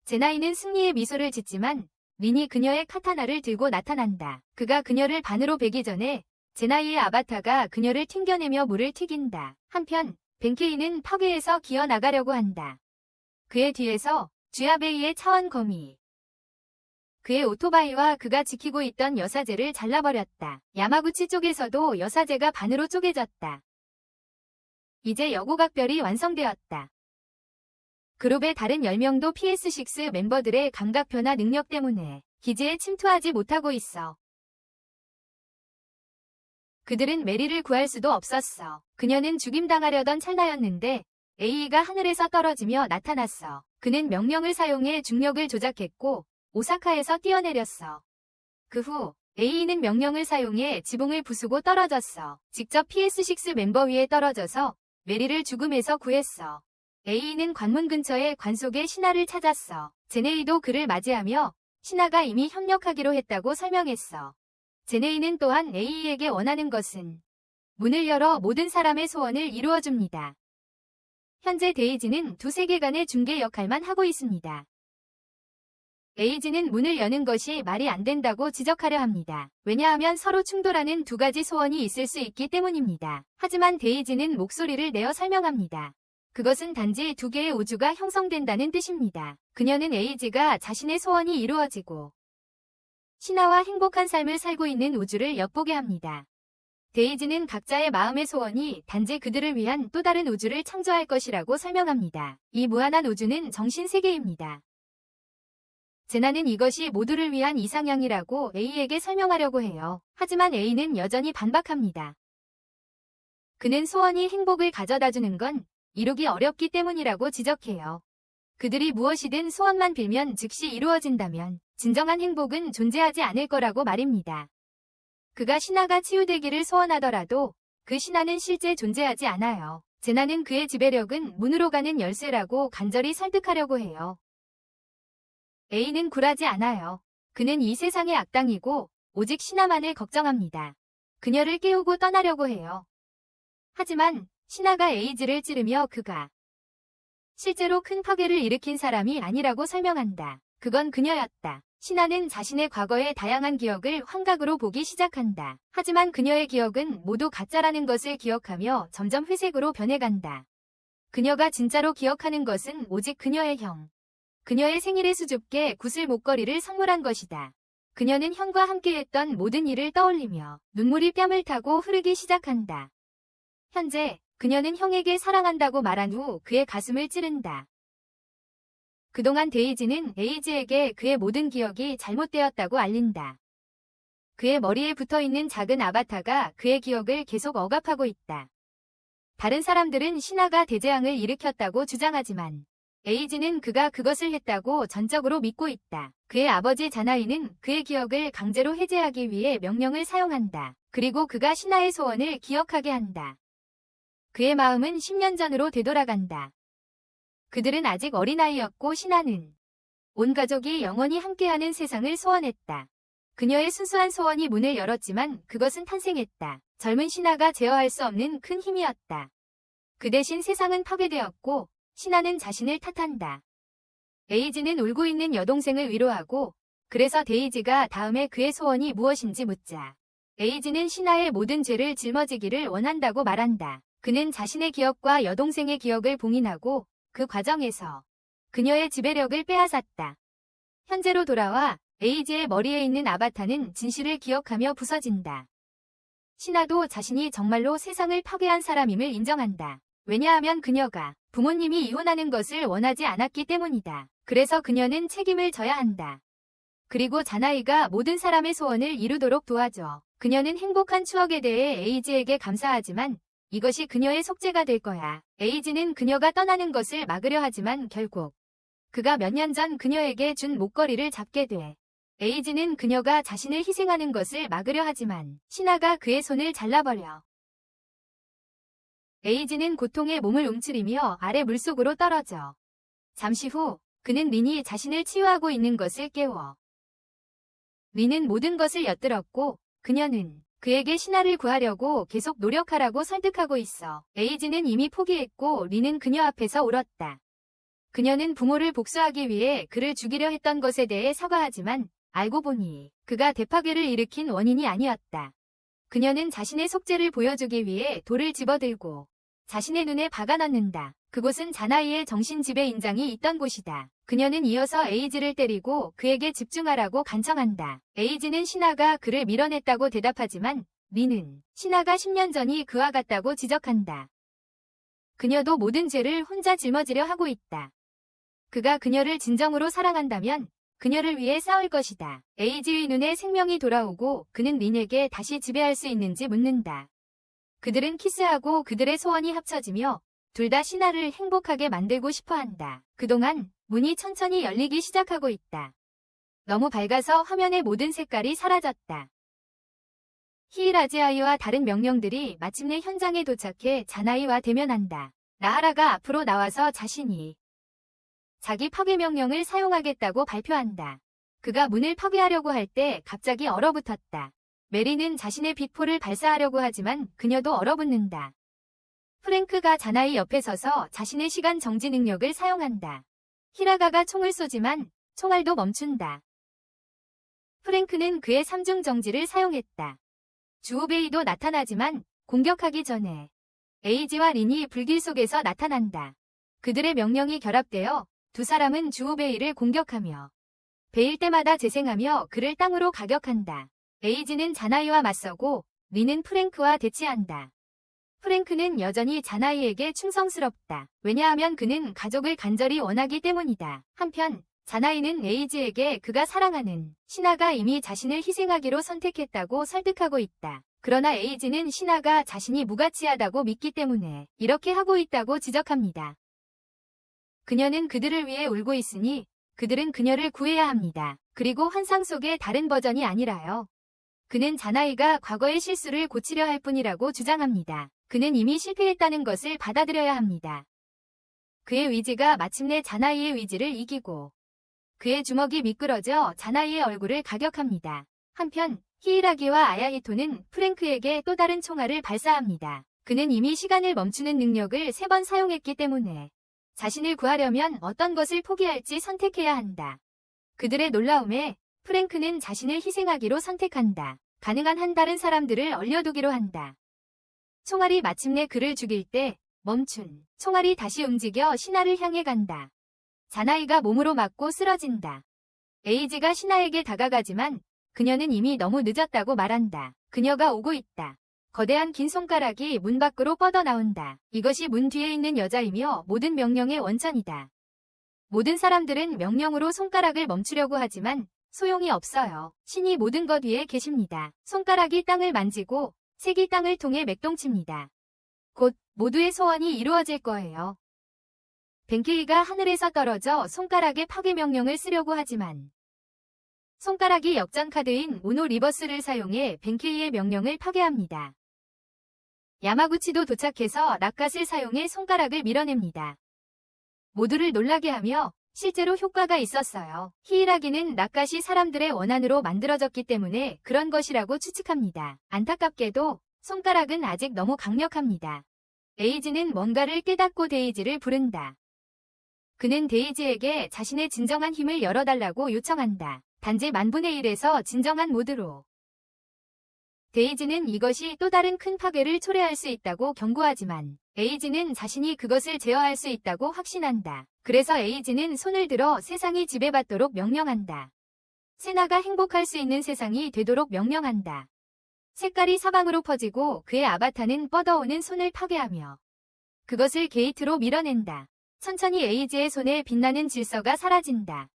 제나이는 승리의 미소를 짓지만 린이 그녀의 카타나를 들고 나타난다. 그가 그녀를 반으로 베기 전에 제나이의 아바타가 그녀를 튕겨내며 물을 튀긴다. 한편 벤케이는 파괴에서 기어나가려고 한다. 그의 뒤에서 쥐아베이의 차원거미 그의 오토바이와 그가 지키고 있던 여사제를 잘라버렸다. 야마구치 쪽에서도 여사제가 반으로 쪼개졌다. 이제 여고각별이 완성되었다. 그룹의 다른 10명도 PS6 멤버들의 감각 변화 능력 때문에 기지에 침투하지 못하고 있어. 그들은 메리를 구할 수도 없었어. 그녀는 죽임당하려던 찰나였는데 A가 하늘에서 떨어지며 나타났어. 그는 명령을 사용해 중력을 조작했고 오사카에서 뛰어내렸어. 그 후 A는 명령을 사용해 지붕을 부수고 떨어졌어. 직접 PS6 멤버 위에 떨어져서 메리를 죽음에서 구했어. A는 관문 근처의 관 속에 신하를 찾았어. 제네이도 그를 맞이하며 신하가 이미 협력하기로 했다고 설명했어. 제네이는 또한 A에게 원하는 것은 문을 열어 모든 사람의 소원을 이루어줍니다. 현재 데이지는 두 세계 간의 중개 역할만 하고 있습니다. 에이지는 문을 여는 것이 말이 안 된다고 지적하려 합니다. 왜냐하면 서로 충돌하는 두 가지 소원이 있을 수 있기 때문입니다. 하지만 데이지는 목소리를 내어 설명합니다. 그것은 단지 두 개의 우주가 형성된다는 뜻입니다. 그녀는 에이지가 자신의 소원이 이루어지고 신화와 행복한 삶을 살고 있는 우주를 엿보게 합니다. 데이지는 각자의 마음의 소원이 단지 그들을 위한 또 다른 우주를 창조할 것이라고 설명합니다. 이 무한한 우주는 정신세계입니다. 제나는 이것이 모두를 위한 이상향이라고 A에게 설명하려고 해요. 하지만 A는 여전히 반박합니다. 그는 소원이 행복을 가져다주는 건 이루기 어렵기 때문이라고 지적해요. 그들이 무엇이든 소원만 빌면 즉시 이루어진다면 진정한 행복은 존재하지 않을 거라고 말입니다. 그가 신하가 치유되기를 소원하더라도 그 신하는 실제 존재하지 않아요. 제나는 그의 지배력은 문으로 가는 열쇠라고 간절히 설득하려고 해요. A는 굴하지 않아요. 그는 이 세상의 악당이고 오직 신하만을 걱정합니다. 그녀를 깨우고 떠나려고 해요. 하지만 신하가 에이지를 찌르며 그가 실제로 큰 파괴를 일으킨 사람이 아니라고 설명한다. 그건 그녀였다. 신하는 자신의 과거의 다양한 기억을 환각으로 보기 시작한다. 하지만 그녀의 기억은 모두 가짜라는 것을 기억하며 점점 회색으로 변해간다. 그녀가 진짜로 기억하는 것은 오직 그녀의 형. 그녀의 생일에 수줍게 구슬 목걸이를 선물한 것이다. 그녀는 형과 함께했던 모든 일을 떠올리며 눈물이 뺨을 타고 흐르기 시작한다. 현재 그녀는 형에게 사랑한다고 말한 후 그의 가슴을 찌른다. 그동안 데이지는 에이지에게 그의 모든 기억이 잘못되었다고 알린다. 그의 머리에 붙어있는 작은 아바타가 그의 기억을 계속 억압하고 있다. 다른 사람들은 신하가 대재앙을 일으켰다고 주장하지만 에이지는 그가 그것을 했다고 전적으로 믿고 있다. 그의 아버지 자나이는 그의 기억을 강제로 해제하기 위해 명령을 사용한다. 그리고 그가 신하의 소원을 기억하게 한다. 그의 마음은 10년 전으로 되돌아간다. 그들은 아직 어린아이였고 신하는 온 가족이 영원히 함께하는 세상을 소원했다. 그녀의 순수한 소원이 문을 열었지만 그것은 탄생했다. 젊은 신하가 제어할 수 없는 큰 힘이었다. 그 대신 세상은 파괴되었고 신하는 자신을 탓한다. 에이지는 울고 있는 여동생을 위로하고 그래서 데이지가 다음에 그의 소원이 무엇인지 묻자 에이지는 신하의 모든 죄를 짊어지기를 원한다고 말한다. 그는 자신의 기억과 여동생의 기억을 봉인하고 그 과정에서 그녀의 지배력을 빼앗았다. 현재로 돌아와 에이지의 머리에 있는 아바타는 진실을 기억하며 부서진다. 신하도 자신이 정말로 세상을 파괴한 사람임을 인정한다. 왜냐하면 그녀가 부모님이 이혼하는 것을 원하지 않았기 때문이다. 그래서 그녀는 책임을 져야 한다. 그리고 자나이가 모든 사람의 소원을 이루도록 도와줘. 그녀는 행복한 추억에 대해 에이지에게 감사하지만 이것이 그녀의 속죄가 될 거야. 에이지는 그녀가 떠나는 것을 막으려 하지만 결국 그가 몇 년 전 그녀에게 준 목걸이를 잡게 돼. 에이지는 그녀가 자신을 희생하는 것을 막으려 하지만 신하가 그의 손을 잘라버려. 에이지는 고통에 몸을 움츠리며 아래 물속으로 떨어져. 잠시 후 그는 린이 자신을 치유하고 있는 것을 깨워. 린은 모든 것을 엿들었고 그녀는 그에게 신하를 구하려고 계속 노력하라고 설득하고 있어. 에이지는 이미 포기했고 린은 그녀 앞에서 울었다. 그녀는 부모를 복수하기 위해 그를 죽이려 했던 것에 대해 사과하지만 알고 보니 그가 대파괴를 일으킨 원인이 아니었다. 그녀는 자신의 속죄를 보여주기 위해 돌을 집어들고 자신의 눈에 박아넣는다. 그곳은 자나이의 정신지배 인장이 있던 곳이다. 그녀는 이어서 에이지를 때리고 그에게 집중하라고 간청한다. 에이지는 신하가 그를 밀어냈다고 대답하지만 린은 신하가 10년 전이 그와 같다고 지적한다. 그녀도 모든 죄를 혼자 짊어지려 하고 있다. 그가 그녀를 진정으로 사랑한다면 그녀를 위해 싸울 것이다. 에이지의 눈에 생명이 돌아오고 그는 린에게 다시 지배할 수 있는지 묻는다. 그들은 키스하고 그들의 소원이 합쳐지며 둘 다 신하를 행복하게 만들고 싶어한다. 그동안 문이 천천히 열리기 시작하고 있다. 너무 밝아서 화면의 모든 색깔이 사라졌다. 히이라지아이와 다른 명령들이 마침내 현장에 도착해 자나이와 대면한다. 나하라가 앞으로 나와서 자신이 자기 파괴 명령을 사용하겠다고 발표한다. 그가 문을 파괴하려고 할 때 갑자기 얼어붙었다. 메리는 자신의 빛포를 발사하려고 하지만 그녀도 얼어붙는다. 프랭크가 자나이 옆에 서서 자신의 시간 정지 능력을 사용한다. 히라가가 총을 쏘지만 총알도 멈춘다. 프랭크는 그의 3중 정지를 사용했다. 주오베이도 나타나지만 공격하기 전에 에이지와 린이 불길 속에서 나타난다. 그들의 명령이 결합되어 두 사람은 주오베이를 공격하며 베일 때마다 재생하며 그를 땅으로 가격한다. 에이지는 자나이와 맞서고 린은 프랭크와 대치한다. 프랭크는 여전히 자나이에게 충성스럽다. 왜냐하면 그는 가족을 간절히 원하기 때문이다. 한편 자나이는 에이지에게 그가 사랑하는 신하가 이미 자신을 희생하기로 선택했다고 설득하고 있다. 그러나 에이지는 신하가 자신이 무가치하다고 믿기 때문에 이렇게 하고 있다고 지적합니다. 그녀는 그들을 위해 울고 있으니 그들은 그녀를 구해야 합니다. 그리고 환상 속의 다른 버전이 아니라요. 그는 자나이가 과거의 실수를 고치려 할 뿐이라고 주장합니다. 그는 이미 실패했다는 것을 받아들여야 합니다. 그의 의지가 마침내 자나이의 의지를 이기고 그의 주먹이 미끄러져 자나이의 얼굴을 가격합니다. 한편 히이라기와 아야히토는 프랭크에게 또 다른 총알을 발사합니다. 그는 이미 시간을 멈추는 능력을 3번 사용했기 때문에 자신을 구하려면 어떤 것을 포기할지 선택해야 한다. 그들의 놀라움에 프랭크는 자신을 희생하기로 선택한다. 가능한 한 다른 사람들을 얼려두기로 한다. 총알이 마침내 그를 죽일 때 멈춘 총알이 다시 움직여 신하를 향해 간다. 자나이가 몸으로 맞고 쓰러진다. 에이지가 신하에게 다가가지만 그녀는 이미 너무 늦었다고 말한다. 그녀가 오고 있다. 거대한 긴 손가락이 문 밖으로 뻗어나온다. 이것이 문 뒤에 있는 여자이며 모든 명령의 원천이다. 모든 사람들은 명령으로 손가락을 멈추려고 하지만 소용이 없어요. 신이 모든 것 위에 계십니다. 손가락이 땅을 만지고 색이 땅을 통해 맥동칩니다. 곧 모두의 소원이 이루어질 거예요. 벤케이가 하늘에서 떨어져 손가락의 파괴 명령을 쓰려고 하지만 손가락이 역전 카드인 우노 리버스를 사용해 벤케이의 명령을 파괴합니다. 야마구치도 도착해서 락갓을 사용해 손가락을 밀어냅니다. 모두를 놀라게 하며 실제로 효과가 있었어요. 히이라기는 락갓이 사람들의 원한으로 만들어졌기 때문에 그런 것이라고 추측합니다. 안타깝게도 손가락은 아직 너무 강력합니다. 에이지는 뭔가를 깨닫고 데이지를 부른다. 그는 데이지에게 자신의 진정한 힘을 열어달라고 요청한다. 단지 10,000분의 1에서 진정한 모드로. 데이지는 이것이 또 다른 큰 파괴를 초래할 수 있다고 경고하지만 에이지는 자신이 그것을 제어할 수 있다고 확신한다. 그래서 에이지는 손을 들어 세상이 지배받도록 명령한다. 세나가 행복할 수 있는 세상이 되도록 명령한다. 색깔이 사방으로 퍼지고 그의 아바타는 뻗어오는 손을 파괴하며 그것을 게이트로 밀어낸다. 천천히 에이지의 손에 빛나는 질서가 사라진다.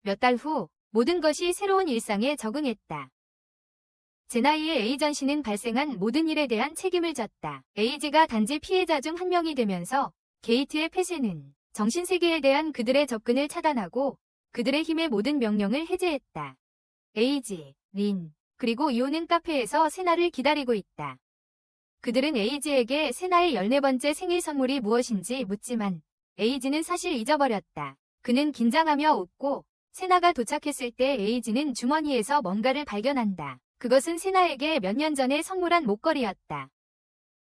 몇 달 후 모든 것이 새로운 일상에 적응했다. 제나이의 에이전시는 발생한 모든 일에 대한 책임을 졌다. 에이지가 단지 피해자 중 한 명이 되면서 게이트의 폐쇄는 정신세계에 대한 그들의 접근을 차단하고 그들의 힘의 모든 명령을 해제했다. 에이지, 린, 그리고 이오는 카페에서 세나를 기다리고 있다. 그들은 에이지에게 세나의 14번째 생일 선물이 무엇인지 묻지만 에이지는 사실 잊어버렸다. 그는 긴장하며 웃고 세나가 도착했을 때 에이지는 주머니에서 뭔가를 발견한다. 그것은 세나에게 몇 년 전에 선물한 목걸이였다.